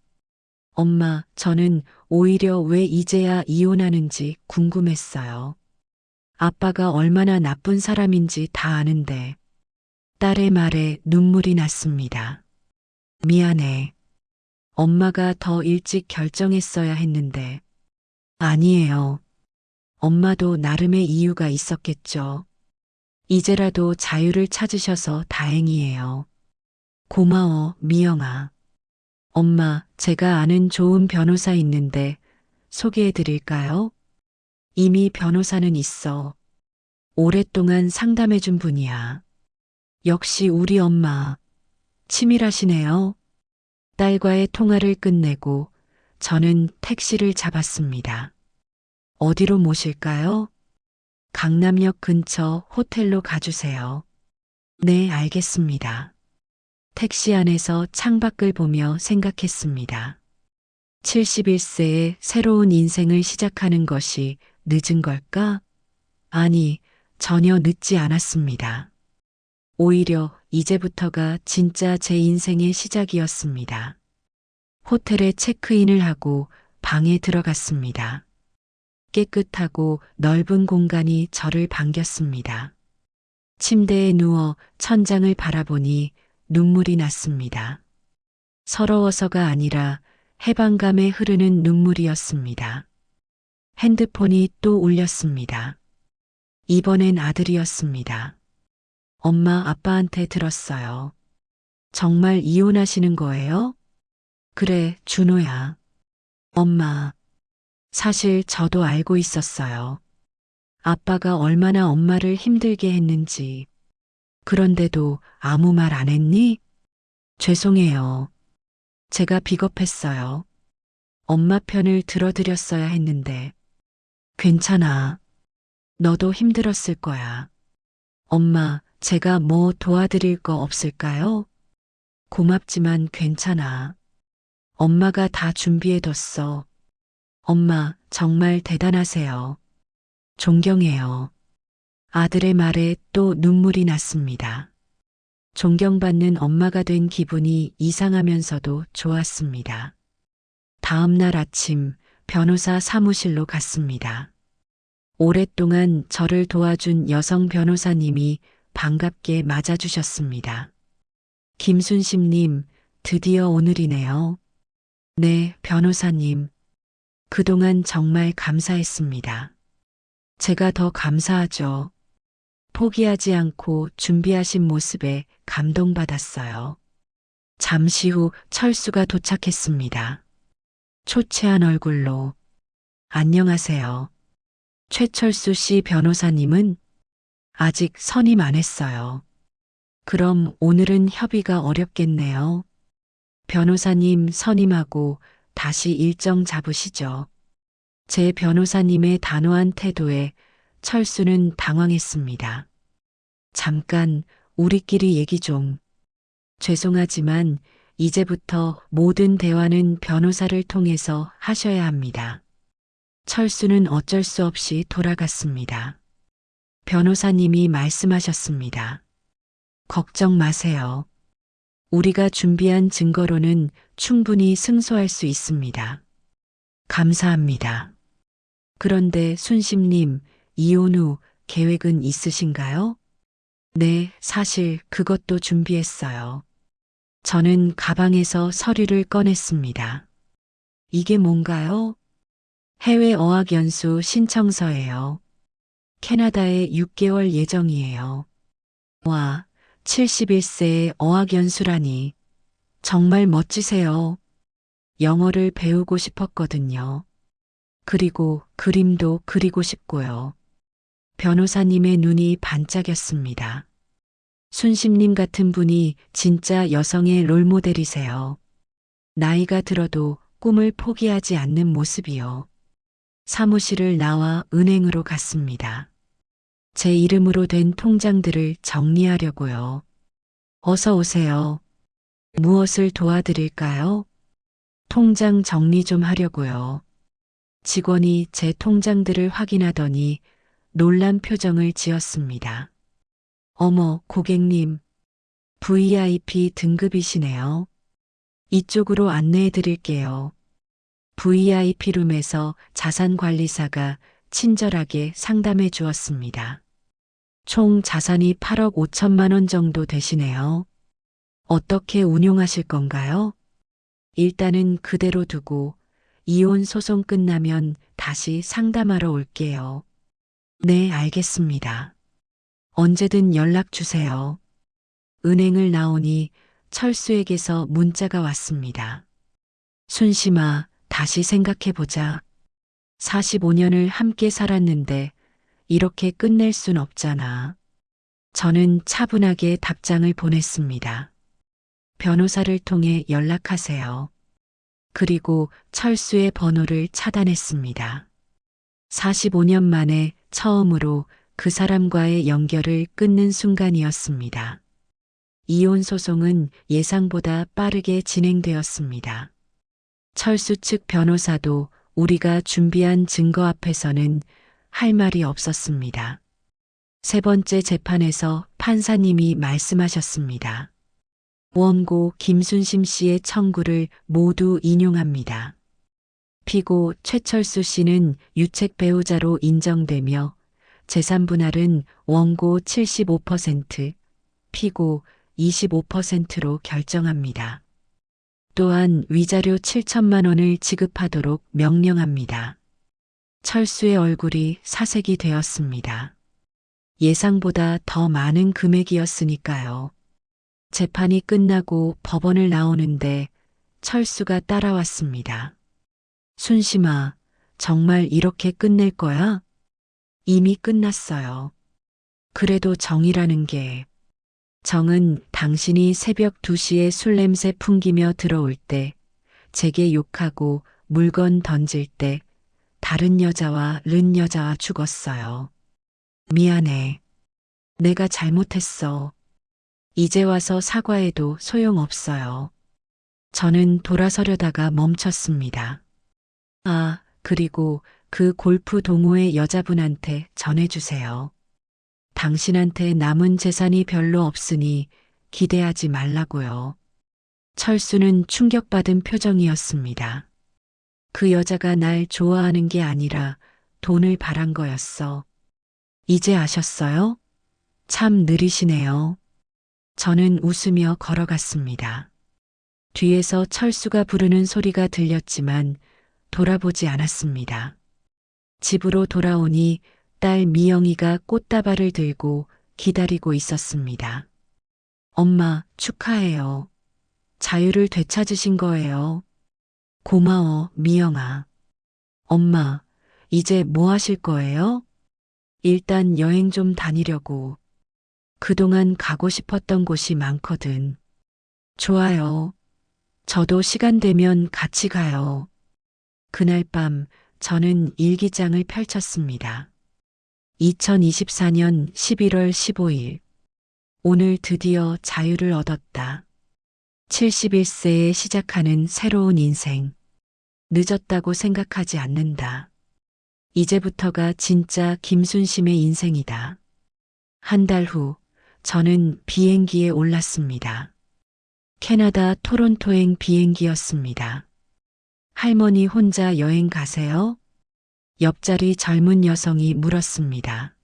엄마, 저는 오히려 왜 이제야 이혼하는지 궁금했어요. 아빠가 얼마나 나쁜 사람인지 다 아는데. 딸의 말에 눈물이 났습니다. 미안해. 엄마가 더 일찍 결정했어야 했는데. 아니에요. 엄마도 나름의 이유가 있었겠죠. 이제라도 자유를 찾으셔서 다행이에요. 고마워, 미영아. 엄마, 제가 아는 좋은 변호사 있는데 소개해 드릴까요? 이미 변호사는 있어. 오랫동안 상담해 준 분이야. 역시 우리 엄마. 치밀하시네요. 딸과의 통화를 끝내고 저는 택시를 잡았습니다. 어디로 모실까요? 강남역 근처 호텔로 가주세요. 네, 알겠습니다. 택시 안에서 창밖을 보며 생각했습니다. 71세의 새로운 인생을 시작하는 것이 늦은 걸까? 아니, 전혀 늦지 않았습니다. 오히려 이제부터가 진짜 제 인생의 시작이었습니다. 호텔에 체크인을 하고 방에 들어갔습니다. 깨끗하고 넓은 공간이 저를 반겼습니다. 침대에 누워 천장을 바라보니 눈물이 났습니다. 서러워서가 아니라 해방감에 흐르는 눈물이었습니다. 핸드폰이 또 울렸습니다. 이번엔 아들이었습니다. 엄마, 아빠한테 들었어요. 정말 이혼하시는 거예요? 그래, 준호야. 엄마, 사실 저도 알고 있었어요. 아빠가 얼마나 엄마를 힘들게 했는지. 그런데도 아무 말 안 했니? 죄송해요. 제가 비겁했어요. 엄마 편을 들어드렸어야 했는데. 괜찮아. 너도 힘들었을 거야. 엄마, 제가 뭐 도와드릴 거 없을까요? 고맙지만 괜찮아. 엄마가 다 준비해뒀어. 엄마, 정말 대단하세요. 존경해요. 아들의 말에 또 눈물이 났습니다. 존경받는 엄마가 된 기분이 이상하면서도 좋았습니다. 다음 날 아침 변호사 사무실로 갔습니다. 오랫동안 저를 도와준 여성 변호사님이 반갑게 맞아주셨습니다. 김순심님, 드디어 오늘이네요. 네, 변호사님. 그동안 정말 감사했습니다. 제가 더 감사하죠. 포기하지 않고 준비하신 모습에 감동받았어요. 잠시 후 철수가 도착했습니다. 초췌한 얼굴로 안녕하세요. 최철수 씨 변호사님은 아직 선임 안 했어요. 그럼 오늘은 협의가 어렵겠네요. 변호사님 선임하고 다시 일정 잡으시죠. 제 변호사님의 단호한 태도에 철수는 당황했습니다. 잠깐 우리끼리 얘기 좀. 죄송하지만 이제부터 모든 대화는 변호사를 통해서 하셔야 합니다. 철수는 어쩔 수 없이 돌아갔습니다. 변호사님이 말씀하셨습니다. 걱정 마세요. 우리가 준비한 증거로는 충분히 승소할 수 있습니다. 감사합니다. 그런데 순심님, 이혼 후 계획은 있으신가요? 네, 사실 그것도 준비했어요. 저는 가방에서 서류를 꺼냈습니다. 이게 뭔가요? 해외 어학연수 신청서예요. 캐나다에 6개월 예정이에요. 와, 71세의 어학연수라니. 정말 멋지세요. 영어를 배우고 싶었거든요. 그리고 그림도 그리고 싶고요. 변호사님의 눈이 반짝였습니다. 순심님 같은 분이 진짜 여성의 롤모델이세요. 나이가 들어도 꿈을 포기하지 않는 모습이요. 사무실을 나와 은행으로 갔습니다. 제 이름으로 된 통장들을 정리하려고요. 어서 오세요. 무엇을 도와드릴까요? 통장 정리 좀 하려고요. 직원이 제 통장들을 확인하더니 놀란 표정을 지었습니다. 어머, 고객님. VIP 등급이시네요. 이쪽으로 안내해 드릴게요. VIP룸에서 자산관리사가 친절하게 상담해 주었습니다. 총 자산이 8억 5천만 원 정도 되시네요. 어떻게 운용하실 건가요? 일단은 그대로 두고 이혼 소송 끝나면 다시 상담하러 올게요. 네, 알겠습니다. 언제든 연락 주세요. 은행을 나오니 철수에게서 문자가 왔습니다. 순심아, 다시 생각해보자. 45년을 함께 살았는데 이렇게 끝낼 순 없잖아. 저는 차분하게 답장을 보냈습니다. 변호사를 통해 연락하세요. 그리고 철수의 번호를 차단했습니다. 45년 만에 처음으로 그 사람과의 연결을 끊는 순간이었습니다. 이혼 소송은 예상보다 빠르게 진행되었습니다. 철수 측 변호사도 우리가 준비한 증거 앞에서는 할 말이 없었습니다. 세 번째 재판에서 판사님이 말씀하셨습니다. 원고 김순심 씨의 청구를 모두 인용합니다. 피고 최철수 씨는 유책 배우자로 인정되며 재산 분할은 원고 75%, 피고 25%로 결정합니다. 또한 위자료 7천만 원을 지급하도록 명령합니다. 철수의 얼굴이 사색이 되었습니다. 예상보다 더 많은 금액이었으니까요. 재판이 끝나고 법원을 나오는데 철수가 따라왔습니다. 순심아, 정말 이렇게 끝낼 거야? 이미 끝났어요. 그래도 정이라는 게, 정은 당신이 새벽 2시에 술 냄새 풍기며 들어올 때, 제게 욕하고 물건 던질 때, 다른 여자와 른 여자와 죽었어요. 미안해. 내가 잘못했어. 이제 와서 사과해도 소용없어요. 저는 돌아서려다가 멈췄습니다. 아, 그리고 그 골프 동호회 여자분한테 전해주세요. 당신한테 남은 재산이 별로 없으니 기대하지 말라고요. 철수는 충격받은 표정이었습니다. 그 여자가 날 좋아하는 게 아니라 돈을 바란 거였어. 이제 아셨어요? 참 느리시네요. 저는 웃으며 걸어갔습니다. 뒤에서 철수가 부르는 소리가 들렸지만 돌아보지 않았습니다. 집으로 돌아오니 딸 미영이가 꽃다발을 들고 기다리고 있었습니다. 엄마, 축하해요. 자유를 되찾으신 거예요. 고마워, 미영아. 엄마, 이제 뭐 하실 거예요? 일단 여행 좀 다니려고. 그동안 가고 싶었던 곳이 많거든. 좋아요. 저도 시간 되면 같이 가요. 그날 밤 저는 일기장을 펼쳤습니다. 2024년 11월 15일. 오늘 드디어 자유를 얻었다. 71세에 시작하는 새로운 인생. 늦었다고 생각하지 않는다. 이제부터가 진짜 김순심의 인생이다. 한 달 후, 저는 비행기에 올랐습니다. 캐나다 토론토행 비행기였습니다. 할머니 혼자 여행 가세요? 옆자리 젊은 여성이 물었습니다.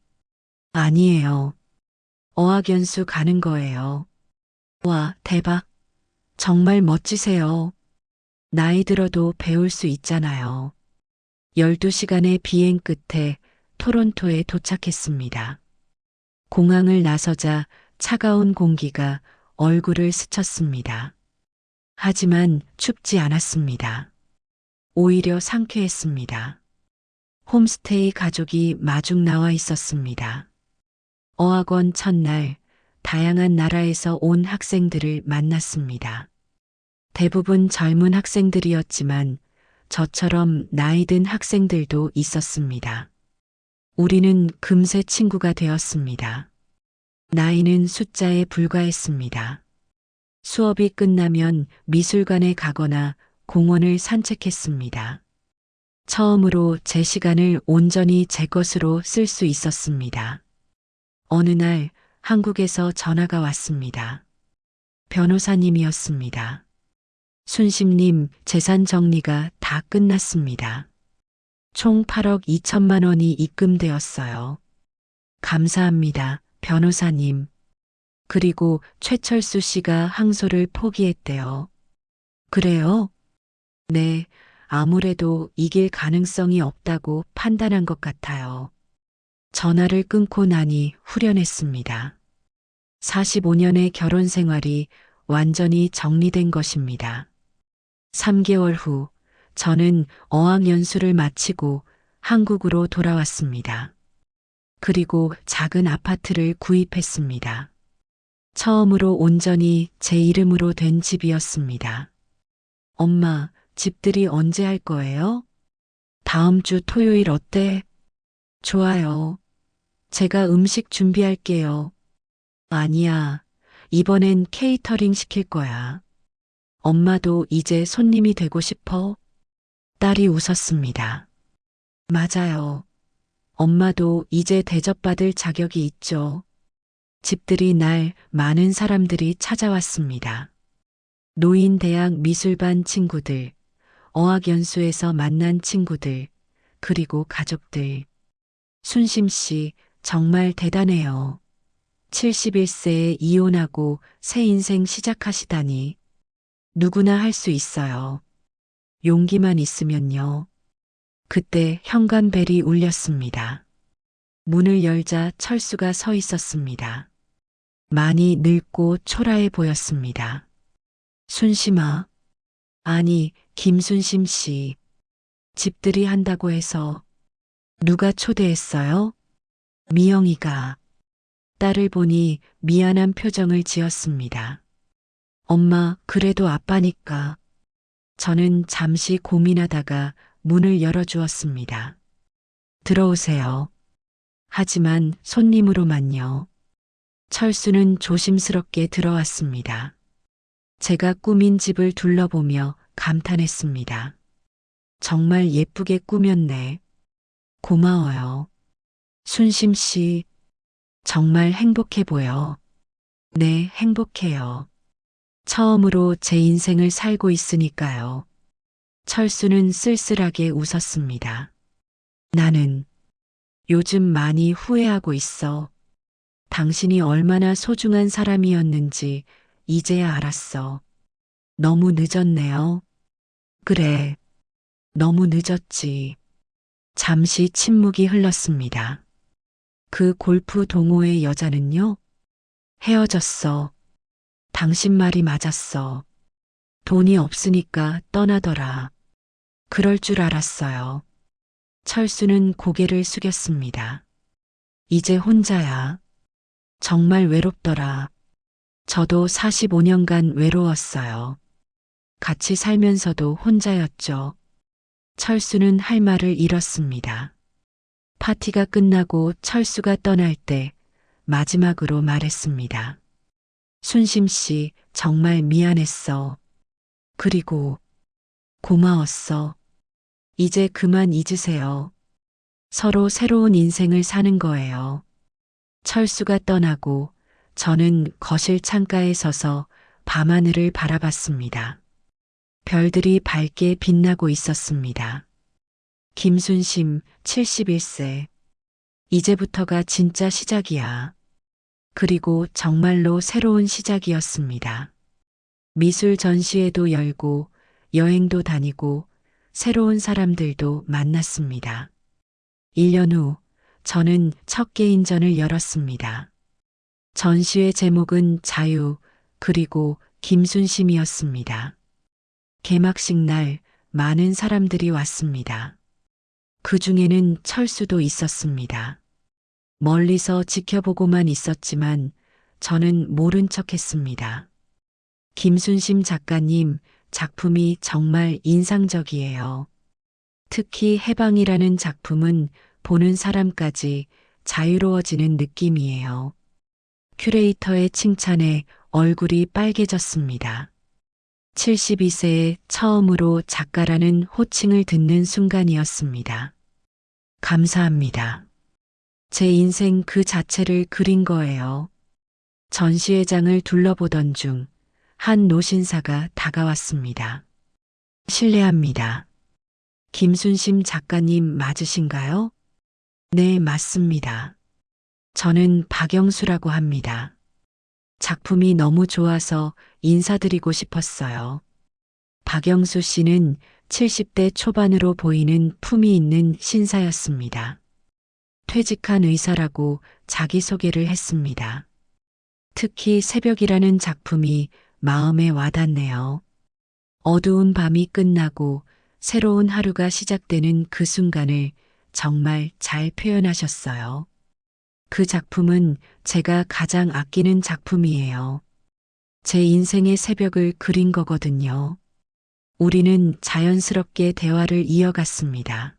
아니에요. 어학연수 가는 거예요. 와, 대박. 정말 멋지세요. 나이 들어도 배울 수 있잖아요. 12시간의 비행 끝에 토론토에 도착했습니다. 공항을 나서자 차가운 공기가 얼굴을 스쳤습니다. 하지만 춥지 않았습니다. 오히려 상쾌했습니다. 홈스테이 가족이 마중 나와 있었습니다. 어학원 첫날, 다양한 나라에서 온 학생들을 만났습니다. 대부분 젊은 학생들이었지만 저처럼 나이 든 학생들도 있었습니다. 우리는 금세 친구가 되었습니다. 나이는 숫자에 불과했습니다. 수업이 끝나면 미술관에 가거나 공원을 산책했습니다. 처음으로 제 시간을 온전히 제 것으로 쓸 수 있었습니다. 어느 날 한국에서 전화가 왔습니다. 변호사님이었습니다. 순심님, 재산 정리가 다 끝났습니다. 총 8억 2천만 원이 입금되었어요. 감사합니다, 변호사님. 그리고 최철수 씨가 항소를 포기했대요. 그래요? 네, 아무래도 이길 가능성이 없다고 판단한 것 같아요. 전화를 끊고 나니 후련했습니다. 45년의 결혼 생활이 완전히 정리된 것입니다. 3개월 후, 저는 어학연수를 마치고 한국으로 돌아왔습니다. 그리고 작은 아파트를 구입했습니다. 처음으로 온전히 제 이름으로 된 집이었습니다. 엄마, 집들이 언제 할 거예요? 다음 주 토요일 어때? 좋아요. 제가 음식 준비할게요. 아니야. 이번엔 케이터링 시킬 거야. 엄마도 이제 손님이 되고 싶어? 딸이 웃었습니다. 맞아요. 엄마도 이제 대접받을 자격이 있죠. 집들이 날 많은 사람들이 찾아왔습니다. 노인대학 미술반 친구들, 어학연수에서 만난 친구들, 그리고 가족들. 순심 씨, 정말 대단해요. 71세에 이혼하고 새 인생 시작하시다니. 누구나 할 수 있어요. 용기만 있으면요. 그때 현관벨이 울렸습니다. 문을 열자 철수가 서 있었습니다. 많이 늙고 초라해 보였습니다. 순심아. 아니, 김순심 씨. 집들이 한다고 해서. 누가 초대했어요? 미영이가. 딸을 보니 미안한 표정을 지었습니다. 엄마, 그래도 아빠니까. 저는 잠시 고민하다가 문을 열어주었습니다. 들어오세요. 하지만 손님으로만요. 철수는 조심스럽게 들어왔습니다. 제가 꾸민 집을 둘러보며 감탄했습니다. 정말 예쁘게 꾸몄네. 고마워요. 순심 씨, 정말 행복해 보여. 네, 행복해요. 처음으로 제 인생을 살고 있으니까요. 철수는 쓸쓸하게 웃었습니다. 나는 요즘 많이 후회하고 있어. 당신이 얼마나 소중한 사람이었는지 이제야 알았어. 너무 늦었네요. 그래, 너무 늦었지. 잠시 침묵이 흘렀습니다. 그 골프 동호회 여자는요? 헤어졌어. 당신 말이 맞았어. 돈이 없으니까 떠나더라. 그럴 줄 알았어요. 철수는 고개를 숙였습니다. 이제 혼자야. 정말 외롭더라. 저도 45년간 외로웠어요. 같이 살면서도 혼자였죠. 철수는 할 말을 잃었습니다. 파티가 끝나고 철수가 떠날 때 마지막으로 말했습니다. 순심 씨, 정말 미안했어. 그리고 고마웠어. 이제 그만 잊으세요. 서로 새로운 인생을 사는 거예요. 철수가 떠나고 저는 거실 창가에 서서 밤하늘을 바라봤습니다. 별들이 밝게 빛나고 있었습니다. 김순심 71세. 이제부터가 진짜 시작이야. 그리고 정말로 새로운 시작이었습니다. 미술 전시회도 열고 여행도 다니고 새로운 사람들도 만났습니다. 1년 후 저는 첫 개인전을 열었습니다. 전시회 제목은 자유, 그리고 김순심이었습니다. 개막식 날 많은 사람들이 왔습니다. 그 중에는 철수도 있었습니다. 멀리서 지켜보고만 있었지만 저는 모른 척했습니다. 김순심 작가님, 작품이 정말 인상적이에요. 특히 해방이라는 작품은 보는 사람까지 자유로워지는 느낌이에요. 큐레이터의 칭찬에 얼굴이 빨개졌습니다. 72세에 처음으로 작가라는 호칭을 듣는 순간이었습니다. 감사합니다. 제 인생 그 자체를 그린 거예요. 전시회장을 둘러보던 중 한 노신사가 다가왔습니다. 실례합니다. 김순심 작가님 맞으신가요? 네, 맞습니다. 저는 박영수라고 합니다. 작품이 너무 좋아서 인사드리고 싶었어요. 박영수 씨는 70대 초반으로 보이는 품이 있는 신사였습니다. 퇴직한 의사라고 자기소개를 했습니다. 특히 새벽이라는 작품이 마음에 와닿네요. 어두운 밤이 끝나고 새로운 하루가 시작되는 그 순간을 정말 잘 표현하셨어요. 그 작품은 제가 가장 아끼는 작품이에요. 제 인생의 새벽을 그린 거거든요. 우리는 자연스럽게 대화를 이어갔습니다.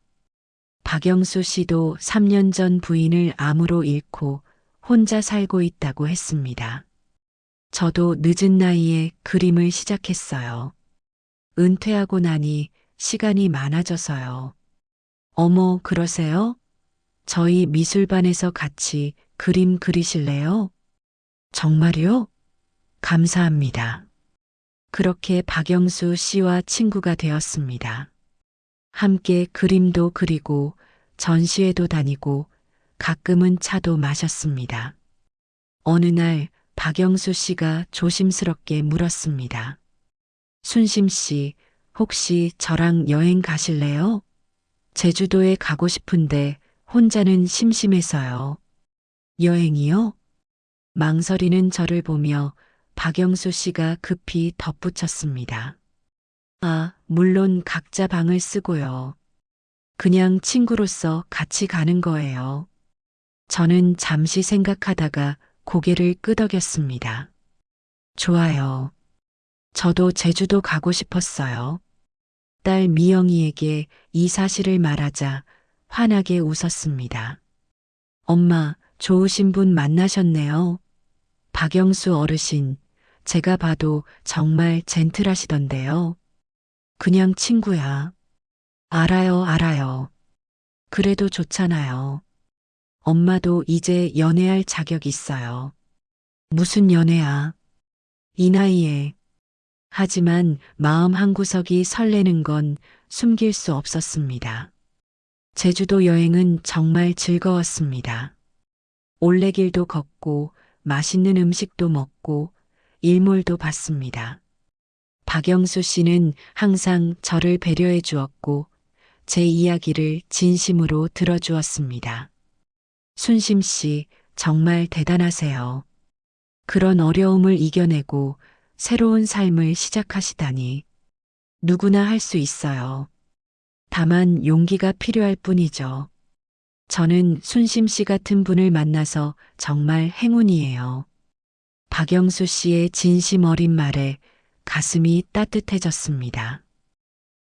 박영수 씨도 3년 전 부인을 암으로 잃고 혼자 살고 있다고 했습니다. 저도 늦은 나이에 그림을 시작했어요. 은퇴하고 나니 시간이 많아져서요. 어머, 그러세요? 저희 미술반에서 같이 그림 그리실래요? 정말요? 감사합니다. 그렇게 박영수 씨와 친구가 되었습니다. 함께 그림도 그리고 전시회도 다니고 가끔은 차도 마셨습니다. 어느 날 박영수 씨가 조심스럽게 물었습니다. 순심 씨, 혹시 저랑 여행 가실래요? 제주도에 가고 싶은데 혼자는 심심해서요. 여행이요? 망설이는 저를 보며 박영수 씨가 급히 덧붙였습니다. 아, 물론 각자 방을 쓰고요. 그냥 친구로서 같이 가는 거예요. 저는 잠시 생각하다가 고개를 끄덕였습니다. 좋아요. 저도 제주도 가고 싶었어요. 딸 미영이에게 이 사실을 말하자 환하게 웃었습니다. 엄마, 좋으신 분 만나셨네요. 박영수 어르신, 제가 봐도 정말 젠틀하시던데요. 그냥 친구야. 알아요, 알아요. 그래도 좋잖아요. 엄마도 이제 연애할 자격 있어요. 무슨 연애야? 이 나이에. 하지만 마음 한구석이 설레는 건 숨길 수 없었습니다. 제주도 여행은 정말 즐거웠습니다. 올레길도 걷고 맛있는 음식도 먹고 일몰도 봤습니다. 박영수 씨는 항상 저를 배려해 주었고 제 이야기를 진심으로 들어주었습니다. 순심 씨, 정말 대단하세요. 그런 어려움을 이겨내고 새로운 삶을 시작하시다니. 누구나 할 수 있어요. 다만 용기가 필요할 뿐이죠. 저는 순심 씨 같은 분을 만나서 정말 행운이에요. 박영수 씨의 진심 어린 말에 가슴이 따뜻해졌습니다.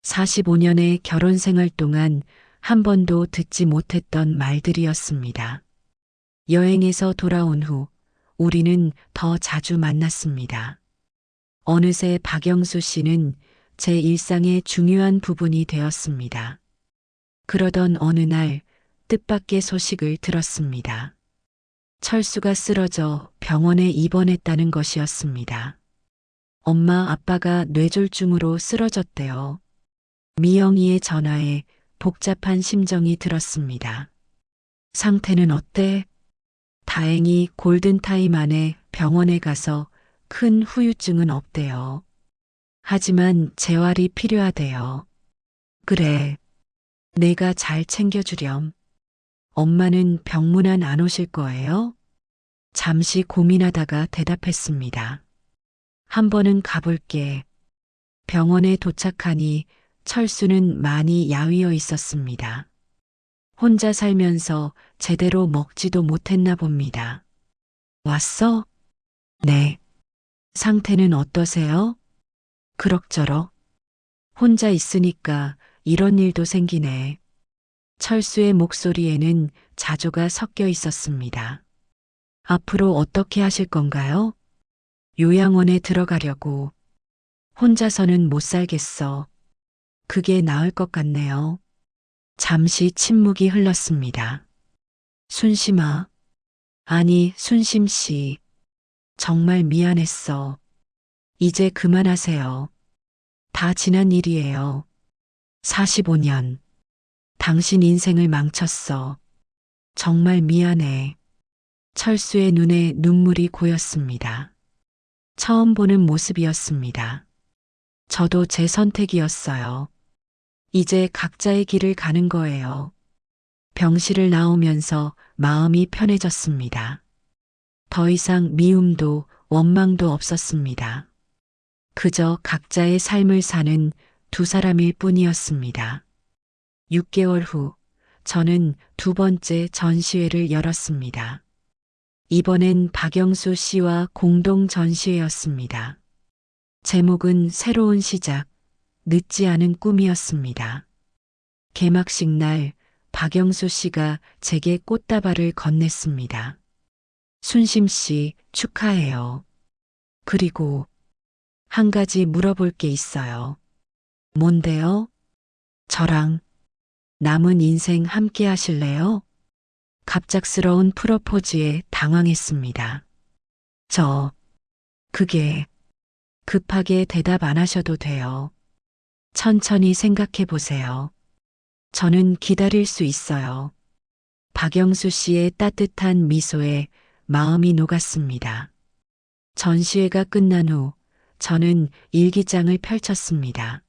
45년의 결혼 생활 동안 한 번도 듣지 못했던 말들이었습니다. 여행에서 돌아온 후 우리는 더 자주 만났습니다. 어느새 박영수 씨는 제 일상의 중요한 부분이 되었습니다. 그러던 어느 날 뜻밖의 소식을 들었습니다. 철수가 쓰러져 병원에 입원했다는 것이었습니다. 엄마 아빠가 뇌졸중으로 쓰러졌대요. 미영이의 전화에 복잡한 심정이 들었습니다. 상태는 어때? 다행히 골든타임 안에 병원에 가서 큰 후유증은 없대요. 하지만 재활이 필요하대요. 그래. 내가 잘 챙겨주렴. 엄마는 병문안 안 오실 거예요? 잠시 고민하다가 대답했습니다. 한 번은 가볼게. 병원에 도착하니 철수는 많이 야위어 있었습니다. 혼자 살면서 제대로 먹지도 못했나 봅니다. 왔어? 네. 상태는 어떠세요? 그럭저럭. 혼자 있으니까 이런 일도 생기네. 철수의 목소리에는 자조가 섞여 있었습니다. 앞으로 어떻게 하실 건가요? 요양원에 들어가려고. 혼자서는 못 살겠어. 그게 나을 것 같네요. 잠시 침묵이 흘렀습니다. 순심아. 아니, 순심 씨. 정말 미안했어. 이제 그만하세요. 다 지난 일이에요. 45년. 당신 인생을 망쳤어. 정말 미안해. 철수의 눈에 눈물이 고였습니다. 처음 보는 모습이었습니다. 저도 제 선택이었어요. 이제 각자의 길을 가는 거예요. 병실을 나오면서 마음이 편해졌습니다. 더 이상 미움도 원망도 없었습니다. 그저 각자의 삶을 사는 두 사람일 뿐이었습니다. 6개월 후 저는 두 번째 전시회를 열었습니다. 이번엔 박영수 씨와 공동 전시회였습니다. 제목은 새로운 시작, 늦지 않은 꿈이었습니다. 개막식 날 박영수 씨가 제게 꽃다발을 건넸습니다. 순심 씨 축하해요. 그리고 한 가지 물어볼 게 있어요. 뭔데요? 저랑 남은 인생 함께 하실래요? 갑작스러운 프로포즈에 당황했습니다. 그게 급하게 대답 안 하셔도 돼요. 천천히 생각해 보세요. 저는 기다릴 수 있어요. 박영수 씨의 따뜻한 미소에 마음이 녹았습니다. 전시회가 끝난 후 저는 일기장을 펼쳤습니다.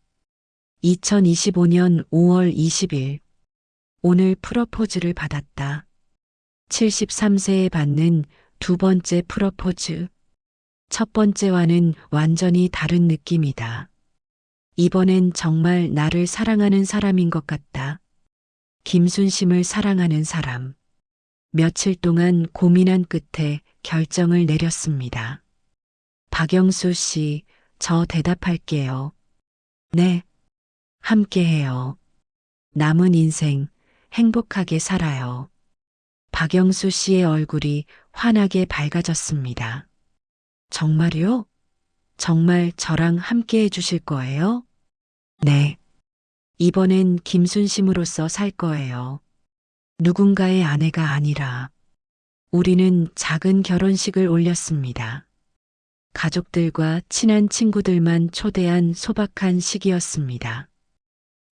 2025년 5월 20일. 오늘 프러포즈를 받았다. 73세에 받는 두 번째 프러포즈. 첫 번째와는 완전히 다른 느낌이다. 이번엔 정말 나를 사랑하는 사람인 것 같다. 김순심을 사랑하는 사람. 며칠 동안 고민한 끝에 결정을 내렸습니다. 박영수 씨, 저 대답할게요. 네. 함께해요. 남은 인생 행복하게 살아요. 박영수 씨의 얼굴이 환하게 밝아졌습니다. 정말요? 정말 저랑 함께 해주실 거예요? 네. 이번엔 김순심으로서 살 거예요. 누군가의 아내가 아니라. 우리는 작은 결혼식을 올렸습니다. 가족들과 친한 친구들만 초대한 소박한 식이었습니다.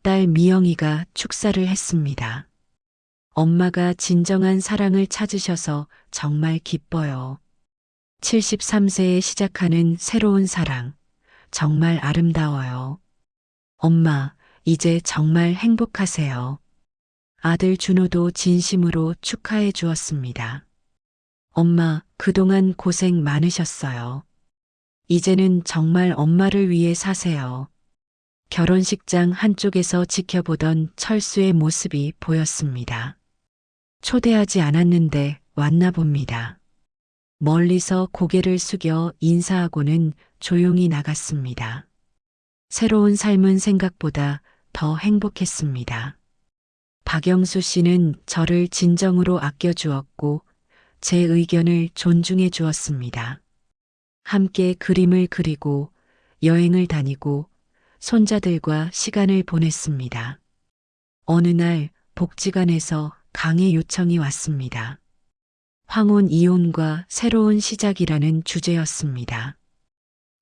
딸 미영이가 축사를 했습니다. 엄마가 진정한 사랑을 찾으셔서 정말 기뻐요. 73세에 시작하는 새로운 사랑, 정말 아름다워요. 엄마, 이제 정말 행복하세요. 아들 준호도 진심으로 축하해 주었습니다. 엄마, 그동안 고생 많으셨어요. 이제는 정말 엄마를 위해 사세요. 결혼식장 한쪽에서 지켜보던 철수의 모습이 보였습니다. 초대하지 않았는데 왔나 봅니다. 멀리서 고개를 숙여 인사하고는 조용히 나갔습니다. 새로운 삶은 생각보다 더 행복했습니다. 박영수 씨는 저를 진정으로 아껴주었고 제 의견을 존중해 주었습니다. 함께 그림을 그리고 여행을 다니고 손자들과 시간을 보냈습니다. 어느 날 복지관에서 강의 요청이 왔습니다. 황혼 이혼과 새로운 시작이라는 주제였습니다.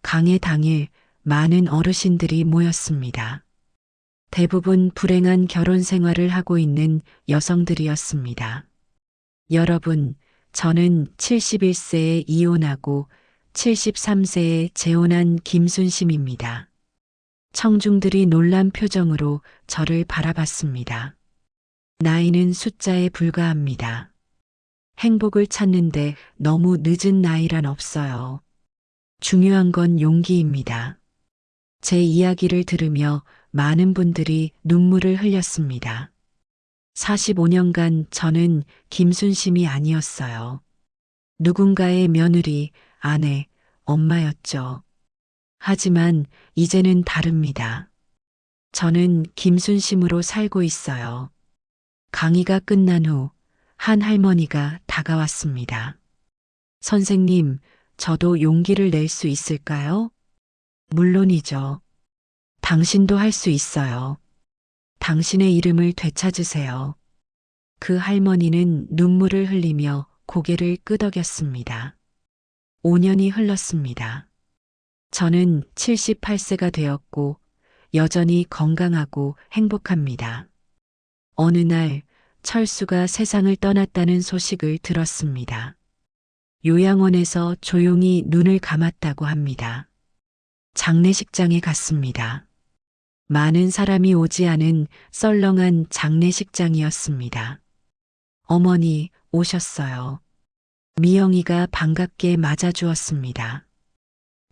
강의 당일 많은 어르신들이 모였습니다. 대부분 불행한 결혼 생활을 하고 있는 여성들이었습니다. 여러분, 저는 71세에 이혼하고 73세에 재혼한 김순심입니다. 청중들이 놀란 표정으로 저를 바라봤습니다. 나이는 숫자에 불과합니다. 행복을 찾는데 너무 늦은 나이란 없어요. 중요한 건 용기입니다. 제 이야기를 들으며 많은 분들이 눈물을 흘렸습니다. 45년간 저는 김순심이 아니었어요. 누군가의 며느리, 아내, 엄마였죠. 하지만 이제는 다릅니다. 저는 김순심으로 살고 있어요. 강의가 끝난 후 한 할머니가 다가왔습니다. 선생님, 저도 용기를 낼 수 있을까요? 물론이죠. 당신도 할 수 있어요. 당신의 이름을 되찾으세요. 그 할머니는 눈물을 흘리며 고개를 끄덕였습니다. 5년이 흘렀습니다. 저는 78세가 되었고 여전히 건강하고 행복합니다. 어느 날 철수가 세상을 떠났다는 소식을 들었습니다. 요양원에서 조용히 눈을 감았다고 합니다. 장례식장에 갔습니다. 많은 사람이 오지 않은 썰렁한 장례식장이었습니다. 어머니 오셨어요. 미영이가 반갑게 맞아주었습니다.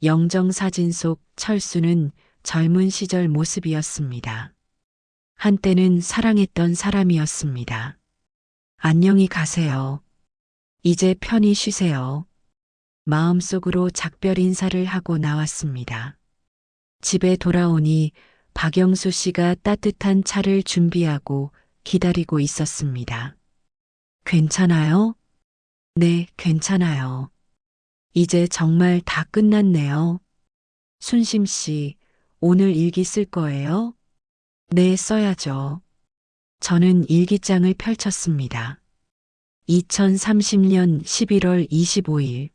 영정사진 속 철수는 젊은 시절 모습이었습니다. 한때는 사랑했던 사람이었습니다. 안녕히 가세요. 이제 편히 쉬세요. 마음속으로 작별 인사를 하고 나왔습니다. 집에 돌아오니 박영수 씨가 따뜻한 차를 준비하고 기다리고 있었습니다. 괜찮아요? 네, 괜찮아요. 이제 정말 다 끝났네요. 순심 씨, 오늘 일기 쓸 거예요? 네, 써야죠. 저는 일기장을 펼쳤습니다. 2030년 11월 25일.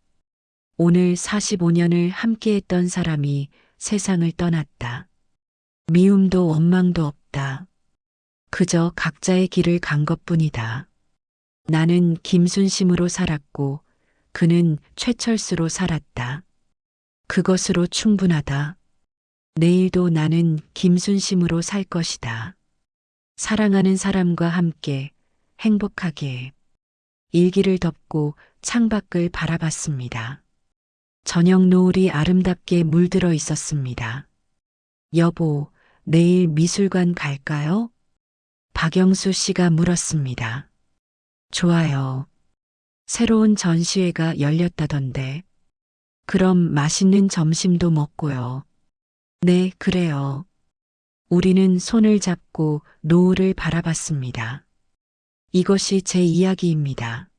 오늘 45년을 함께했던 사람이 세상을 떠났다. 미움도 원망도 없다. 그저 각자의 길을 간 것뿐이다. 나는 김순심으로 살았고 그는 최철수로 살았다. 그것으로 충분하다. 내일도 나는 김순심으로 살 것이다. 사랑하는 사람과 함께 행복하게. 일기를 덮고 창밖을 바라봤습니다. 저녁 노을이 아름답게 물들어 있었습니다. 여보, 내일 미술관 갈까요? 박영수 씨가 물었습니다. 좋아요. 새로운 전시회가 열렸다던데. 그럼 맛있는 점심도 먹고요. 네, 그래요. 우리는 손을 잡고 노을을 바라봤습니다. 이것이 제 이야기입니다.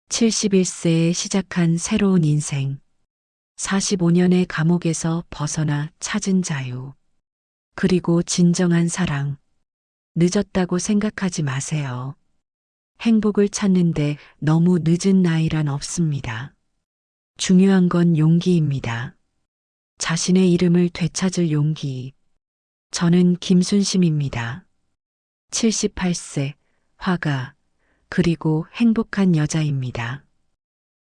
71세에 시작한 새로운 인생. 45년의 감옥에서 벗어나 찾은 자유. 그리고 진정한 사랑. 늦었다고 생각하지 마세요. 행복을 찾는데 너무 늦은 나이란 없습니다. 중요한 건 용기입니다. 자신의 이름을 되찾을 용기. 저는 김순심입니다. 78세, 화가, 그리고 행복한 여자입니다.